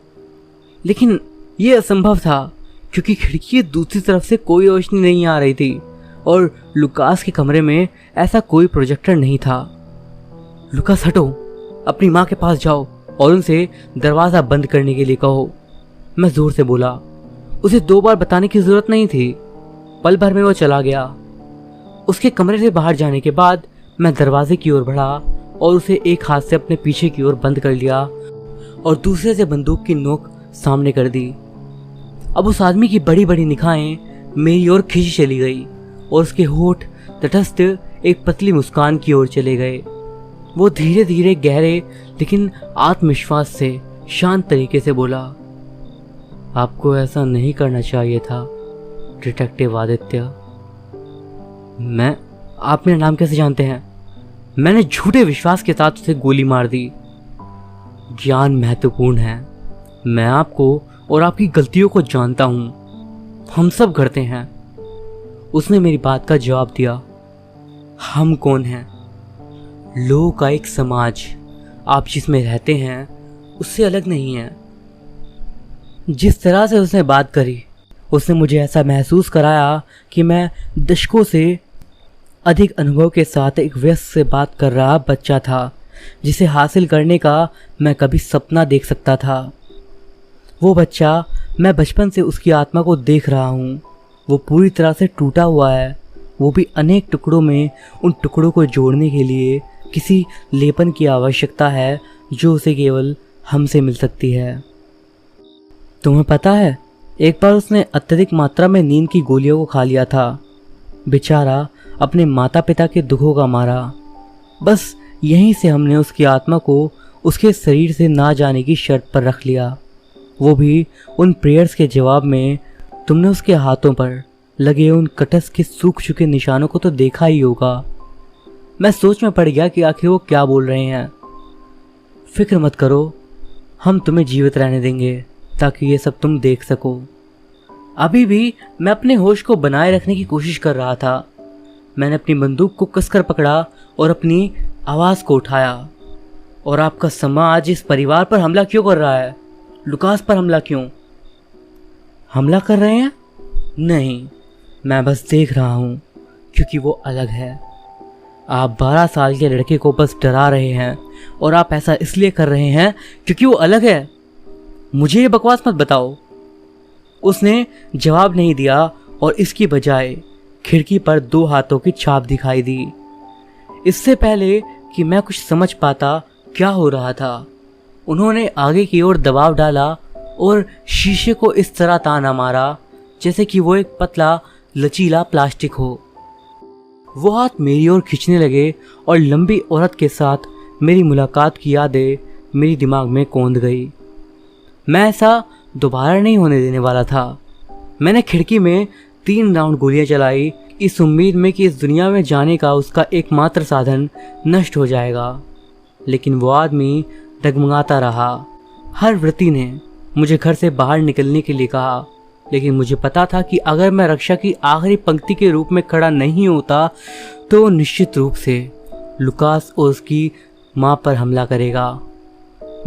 Speaker 1: लेकिन ये असंभव था, क्योंकि खिड़की की दूसरी तरफ से कोई रोशनी नहीं आ रही थी, और लुकास के कमरे में ऐसा कोई प्रोजेक्टर नहीं था। लुकास, हटो, अपनी माँ के पास जाओ और उनसे दरवाज़ा बंद करने के लिए कहो, मैं जोर से बोला। उसे 2 बार बताने की जरूरत नहीं थी। पल भर में वो चला गया। उसके कमरे से बाहर जाने के बाद मैं दरवाजे की ओर बढ़ा और उसे एक हाथ से अपने पीछे की ओर बंद कर लिया और दूसरे से बंदूक की नोक सामने कर दी। अब उस आदमी की बड़ी बड़ी निगाहें मेरी ओर खींची चली गई और उसके होठ तटस्थ एक पतली मुस्कान की ओर चले गए। वो धीरे धीरे गहरे लेकिन आत्मविश्वास से शांत तरीके से बोला, आपको ऐसा नहीं करना चाहिए था डिटेक्टिव आदित्य। आप मेरा नाम कैसे जानते हैं? मैंने झूठे विश्वास के साथ उसे गोली मार दी। ज्ञान महत्वपूर्ण है। मैं आपको और आपकी गलतियों को जानता हूँ। हम सब करते हैं। उसने मेरी बात का जवाब दिया। हम कौन हैं? लोगों का एक समाज। आप जिसमें रहते हैं उससे अलग नहीं है। जिस तरह से उसने बात करी, उसने मुझे ऐसा महसूस कराया कि मैं दशकों से अधिक अनुभव के साथ एक वयस्क से बात कर रहा बच्चा था, जिसे हासिल करने का मैं कभी सपना देख सकता था। वो बच्चा, मैं बचपन से उसकी आत्मा को देख रहा हूँ। वो पूरी तरह से टूटा हुआ है, वो भी अनेक टुकड़ों में। उन टुकड़ों को जोड़ने के लिए किसी लेपन की आवश्यकता है जो उसे केवल हमसे मिल सकती है। तुम्हें पता है, एक बार उसने अत्यधिक मात्रा में नींद की गोलियों को खा लिया था। बेचारा अपने माता पिता के दुखों का मारा। बस यहीं से हमने उसकी आत्मा को उसके शरीर से ना जाने की शर्त पर रख लिया। वो भी उन प्रेयर्स के जवाब में। तुमने उसके हाथों पर लगे उन कटस के सूख चुके निशानों को तो देखा ही होगा। मैं सोच में पड़ गया कि आखिर वो क्या बोल रहे हैं। फिक्र मत करो, हम तुम्हें जीवित रहने देंगे ताकि ये सब तुम देख सको। अभी भी मैं अपने होश को बनाए रखने की कोशिश कर रहा था। मैंने अपनी बंदूक को कसकर पकड़ा और अपनी आवाज़ को उठाया। और आपका समाज इस परिवार पर हमला क्यों कर रहा है? लुकास पर हमला क्यों? हमला कर रहे हैं? नहीं, मैं बस देख रहा हूँ क्योंकि वो अलग है। आप 12 साल के लड़के को बस डरा रहे हैं और आप ऐसा इसलिए कर रहे हैं क्योंकि वो अलग है। मुझे ये बकवास मत बताओ। उसने जवाब नहीं दिया और इसकी बजाय खिड़की पर 2 हाथों की छाप दिखाई दी। इससे पहले कि मैं कुछ समझ पाता क्या हो रहा था, उन्होंने आगे की ओर दबाव डाला और शीशे को इस तरह ताना मारा जैसे कि वो एक पतला लचीला प्लास्टिक हो। वो हाथ मेरी ओर खींचने लगे और लंबी औरत के साथ मेरी मुलाकात की यादें मेरी दिमाग में कौंध गई। मैं ऐसा दोबारा नहीं होने देने वाला था। मैंने खिड़की में 3 राउंड गोलियां चलाई, इस उम्मीद में कि इस दुनिया में जाने का उसका एकमात्र साधन नष्ट हो जाएगा। लेकिन वो आदमी डगमगाता रहा। हर व्रती ने मुझे घर से बाहर निकलने के लिए कहा, लेकिन मुझे पता था कि अगर मैं रक्षा की आखिरी पंक्ति के रूप में खड़ा नहीं होता तो निश्चित रूप से लुकास और उसकी माँ पर हमला करेगा।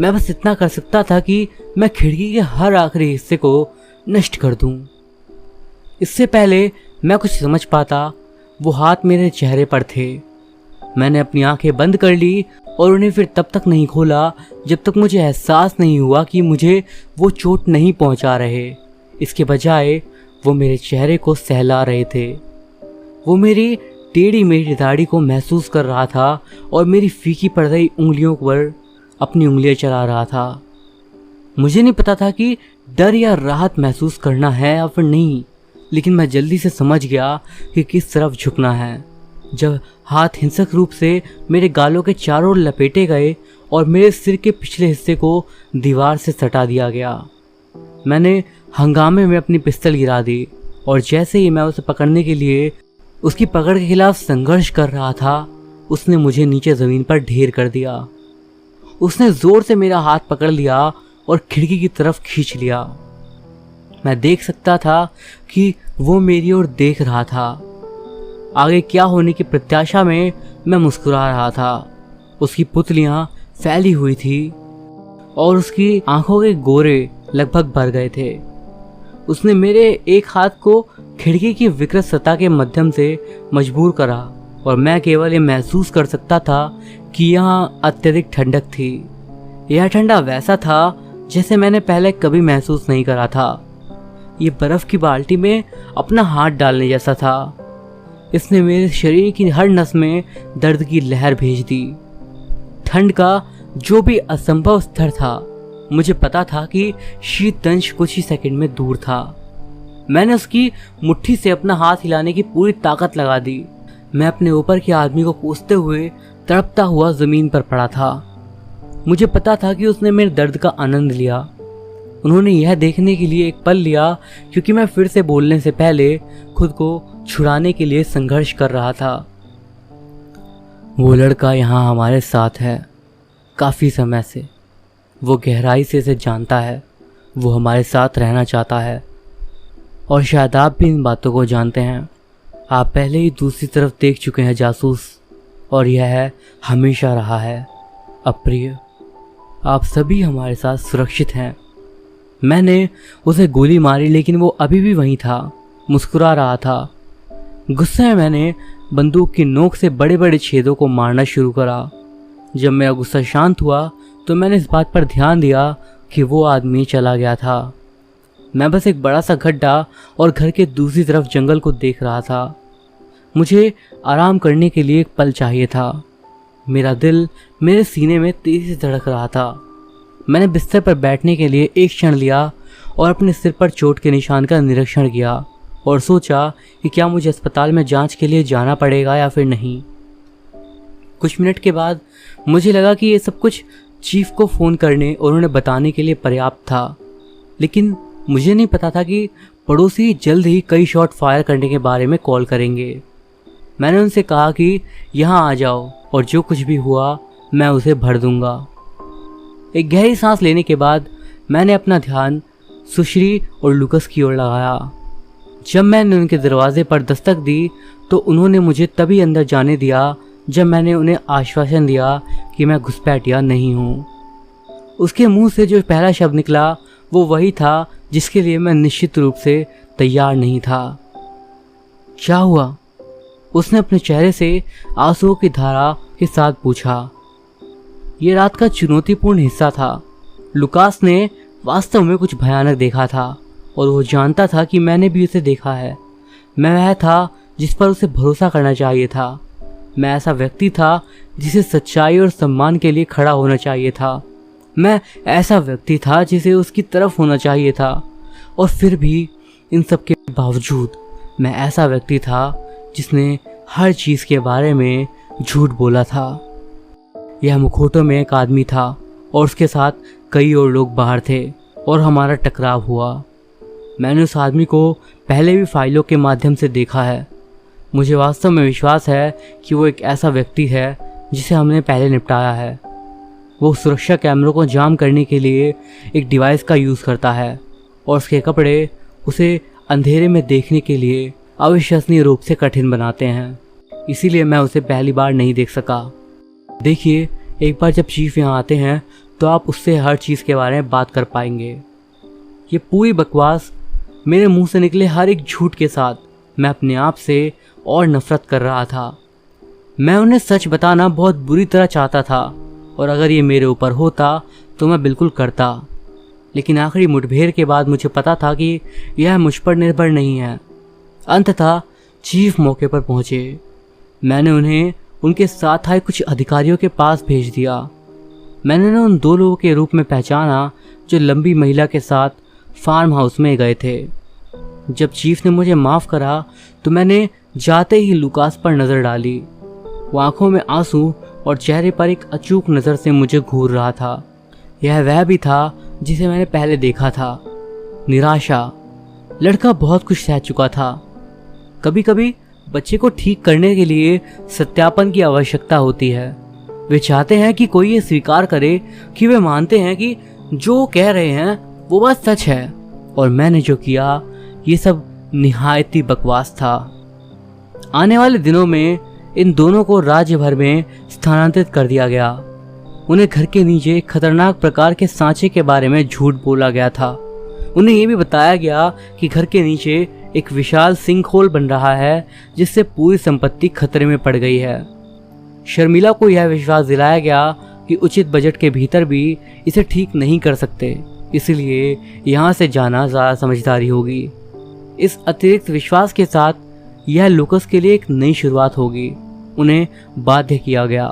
Speaker 1: मैं बस इतना कर सकता था कि मैं खिड़की के हर आखिरी हिस्से को नष्ट कर दूं। इससे पहले मैं कुछ समझ पाता, वो हाथ मेरे चेहरे पर थे। मैंने अपनी आंखें बंद कर ली और उन्हें फिर तब तक नहीं खोला जब तक मुझे एहसास नहीं हुआ कि मुझे वो चोट नहीं पहुंचा रहे। इसके बजाय वो मेरे चेहरे को सहला रहे थे। वो मेरी टेढ़ी मेढ़ी दाढ़ी को महसूस कर रहा था और मेरी फीकी पड़ रही उंगलियों पर अपनी उंगलियां चला रहा था। मुझे नहीं पता था कि डर या राहत महसूस करना है या फिर नहीं, लेकिन मैं जल्दी से समझ गया कि किस तरफ झुकना है। जब हाथ हिंसक रूप से मेरे गालों के चारों ओर लपेटे गए और मेरे सिर के पिछले हिस्से को दीवार से सटा दिया गया, मैंने हंगामे में अपनी पिस्तौल गिरा दी और जैसे ही मैं उसे पकड़ने के लिए उसकी पकड़ के खिलाफ संघर्ष कर रहा था, उसने मुझे नीचे ज़मीन पर ढेर कर दिया। उसने ज़ोर से मेरा हाथ पकड़ लिया और खिड़की की तरफ खींच लिया। मैं देख सकता था कि वो मेरी ओर देख रहा था। आगे क्या होने की प्रत्याशा में मैं मुस्कुरा रहा था। उसकी पुतलियां फैली हुई थी और उसकी आंखों के गोरे लगभग भर गए थे। उसने मेरे एक हाथ को खिड़की की विकृत सतह के माध्यम से मजबूर करा और मैं केवल ये महसूस कर सकता था कि यहाँ अत्यधिक ठंडक थी। यह ठंडा वैसा था जैसे मैंने पहले कभी महसूस नहीं करा था। ये बर्फ की बाल्टी में अपना हाथ डालने जैसा था। इसने मेरे शरीर की हर नस में दर्द की लहर भेज दी। ठंड का जो भी असंभव स्तर था, मुझे पता था कि शीतदंश कुछ ही सेकंड में दूर था। मैंने उसकी मुट्ठी से अपना हाथ हिलाने की पूरी ताकत लगा दी। मैं अपने ऊपर के आदमी को कोसते हुए तड़पता हुआ जमीन पर पड़ा था। मुझे पता था कि उसने मेरे दर्द का आनंद लिया। उन्होंने यह देखने के लिए एक पल लिया क्योंकि मैं फिर से बोलने से पहले खुद को छुड़ाने के लिए संघर्ष कर रहा था। वो लड़का यहाँ हमारे साथ है काफ़ी समय से। वो गहराई से इसे जानता है। वो हमारे साथ रहना चाहता है और शायद आप भी इन बातों को जानते हैं। आप पहले ही दूसरी तरफ देख चुके हैं जासूस, और यह हमेशा रहा है अप्रिय। आप सभी हमारे साथ सुरक्षित हैं। मैंने उसे गोली मारी लेकिन वो अभी भी वहीं था, मुस्कुरा रहा था। गुस्से में मैंने बंदूक की नोक से बड़े बड़े छेदों को मारना शुरू करा। जब मेरा गुस्सा शांत हुआ तो मैंने इस बात पर ध्यान दिया कि वो आदमी चला गया था। मैं बस एक बड़ा सा गड्ढा और घर के दूसरी तरफ जंगल को देख रहा था। मुझे आराम करने के लिए एक पल चाहिए था। मेरा दिल मेरे सीने में तेजी से धड़क रहा था। मैंने बिस्तर पर बैठने के लिए एक क्षण लिया और अपने सिर पर चोट के निशान का निरीक्षण किया और सोचा कि क्या मुझे अस्पताल में जांच के लिए जाना पड़ेगा या फिर नहीं। कुछ मिनट के बाद मुझे लगा कि ये सब कुछ चीफ को फ़ोन करने और उन्हें बताने के लिए पर्याप्त था, लेकिन मुझे नहीं पता था कि पड़ोसी जल्द ही कई शॉट फायर करने के बारे में कॉल करेंगे। मैंने उनसे कहा कि यहाँ आ जाओ और जो कुछ भी हुआ मैं उसे भर दूंगा। एक गहरी सांस लेने के बाद मैंने अपना ध्यान सुश्री और लुकस की ओर लगाया। जब मैंने उनके दरवाजे पर दस्तक दी तो उन्होंने मुझे तभी अंदर जाने दिया जब मैंने उन्हें आश्वासन दिया कि मैं घुसपैठिया नहीं हूँ। उसके मुंह से जो पहला शब्द निकला वो वही था जिसके लिए मैं निश्चित रूप से तैयार नहीं था। क्या हुआ? उसने अपने चेहरे से आंसुओं की धारा के साथ पूछा। ये रात का चुनौतीपूर्ण हिस्सा था। लुकास ने वास्तव में कुछ भयानक देखा था और वो जानता था कि मैंने भी उसे देखा है। मैं वह था जिस पर उसे भरोसा करना चाहिए था। मैं ऐसा व्यक्ति था जिसे सच्चाई और सम्मान के लिए खड़ा होना चाहिए था। मैं ऐसा व्यक्ति था जिसे उसकी तरफ होना चाहिए था। और फिर भी इन सब के बावजूद मैं ऐसा व्यक्ति था जिसने हर चीज़ के बारे में झूठ बोला था। यह मुखौटों में एक आदमी था और उसके साथ कई और लोग बाहर थे और हमारा टकराव हुआ। मैंने उस आदमी को पहले भी फाइलों के माध्यम से देखा है। मुझे वास्तव में विश्वास है कि वो एक ऐसा व्यक्ति है जिसे हमने पहले निपटाया है। वो सुरक्षा कैमरों को जाम करने के लिए एक डिवाइस का यूज़ करता है और उसके कपड़े उसे अंधेरे में देखने के लिए अविश्वसनीय रूप से कठिन बनाते हैं। इसीलिए मैं उसे पहली बार नहीं देख सका। देखिए, एक बार जब चीफ यहाँ आते हैं तो आप उससे हर चीज़ के बारे में बात कर पाएंगे। ये पूरी बकवास मेरे मुंह से निकले हर एक झूठ के साथ मैं अपने आप से और नफरत कर रहा था। मैं उन्हें सच बताना बहुत बुरी तरह चाहता था और अगर ये मेरे ऊपर होता तो मैं बिल्कुल करता, लेकिन आखिरी मुठभेड़ के बाद मुझे पता था कि यह मुझ पर निर्भर नहीं है। अंततः चीफ मौके पर पहुंचे। मैंने उन्हें उनके साथ आए कुछ अधिकारियों के पास भेज दिया। मैंने उन्हें उन दो लोगों के रूप में पहचाना जो लंबी महिला के साथ फार्म हाउस में गए थे। जब चीफ ने मुझे माफ़ करा तो मैंने जाते ही लुकास पर नज़र डाली। वो आंखों में आंसू और चेहरे पर एक अचूक नज़र से मुझे घूर रहा था। यह वह भी था जिसे मैंने पहले देखा था, निराशा। लड़का बहुत कुछ सह चुका था। कभी कभी बच्चे को ठीक करने के लिए सत्यापन की आवश्यकता होती है। वे चाहते हैं कि कोई ये स्वीकार करे कि वे मानते हैं कि जो कह रहे हैं वो बात सच है, और मैंने जो किया ये सब निहायत ही बकवास था। आने वाले दिनों में इन दोनों को राज्य भर में स्थानांतरित कर दिया गया। उन्हें घर के नीचे एक खतरनाक प्रकार के सांचे के बारे में झूठ बोला गया था। उन्हें यह भी बताया गया कि घर के नीचे एक विशाल सिंक होल बन रहा है जिससे पूरी संपत्ति खतरे में पड़ गई है। शर्मिला को यह विश्वास दिलाया गया कि उचित बजट के भीतर भी इसे ठीक नहीं कर सकते, इसलिए यहाँ से जाना ज़्यादा समझदारी होगी। इस अतिरिक्त विश्वास के साथ यह लुकस के लिए एक नई शुरुआत होगी। उन्हें बाध्य किया गया।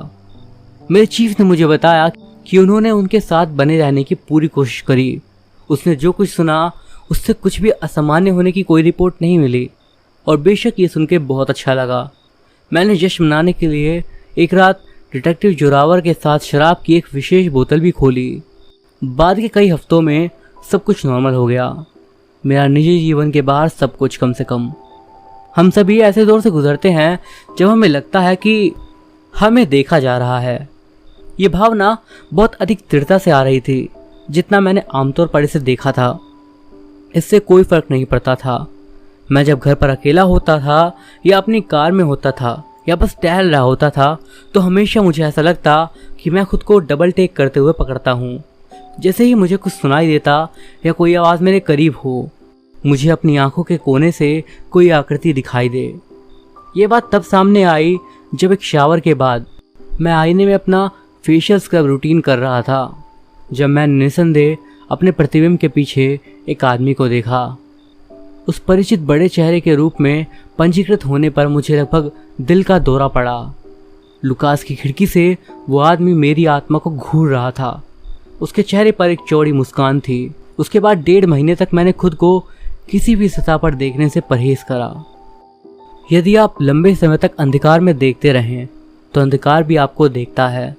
Speaker 1: मेरे चीफ ने मुझे बताया कि उन्होंने उनके साथ बने रहने की पूरी कोशिश करी। उसने जो कुछ सुना उससे कुछ भी असामान्य होने की कोई रिपोर्ट नहीं मिली, और बेशक ये सुन के बहुत अच्छा लगा। मैंने जश्न मनाने के लिए एक रात डिटेक्टिव जोरावर के साथ शराब की एक विशेष बोतल भी खोली। बाद के कई हफ्तों में सब कुछ नॉर्मल हो गया। मेरा निजी जीवन के बाहर सब कुछ कम से कम। हम सभी ऐसे दौर से गुजरते हैं जब हमें लगता है कि हमें देखा जा रहा है। ये भावना बहुत अधिक दृढ़ता से आ रही थी जितना मैंने आमतौर पर इसे देखा था। इससे कोई फर्क नहीं पड़ता था। मैं जब घर पर अकेला होता था या अपनी कार में होता था या बस टहल रहा होता था तो हमेशा मुझे ऐसा लगता कि मैं खुद को डबल टेक करते हुए पकड़ता हूँ। जैसे ही मुझे कुछ सुनाई देता या कोई आवाज़ मेरे करीब हो, मुझे अपनी आंखों के कोने से कोई आकृति दिखाई दे। ये बात तब सामने आई जब एक शावर के बाद मैं आईने में अपना फेशियल स्क्रब रूटीन कर रहा था, जब मैं निस्संदेह अपने प्रतिबिंब के पीछे एक आदमी को देखा। उस परिचित बड़े चेहरे के रूप में पंजीकृत होने पर मुझे लगभग दिल का दौरा पड़ा। लुकास की खिड़की से वो आदमी मेरी आत्मा को घूर रहा था। उसके चेहरे पर एक चौड़ी मुस्कान थी। उसके बाद 1.5 महीने तक मैंने खुद को किसी भी सतह पर देखने से परहेज करा। यदि आप लंबे समय तक अंधकार में देखते रहें तो अंधकार भी आपको देखता है।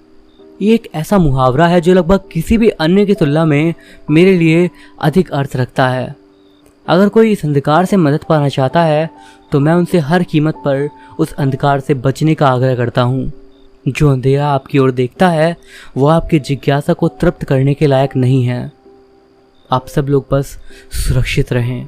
Speaker 1: ये एक ऐसा मुहावरा है जो लगभग किसी भी अन्य की तुलना में मेरे लिए अधिक अर्थ रखता है। अगर कोई इस अंधकार से मदद पाना चाहता है तो मैं उनसे हर कीमत पर उस अंधकार से बचने का आग्रह करता हूँ। जो अंधेरा आपकी ओर देखता है वो आपकी जिज्ञासा को तृप्त करने के लायक नहीं है। आप सब लोग बस सुरक्षित रहें।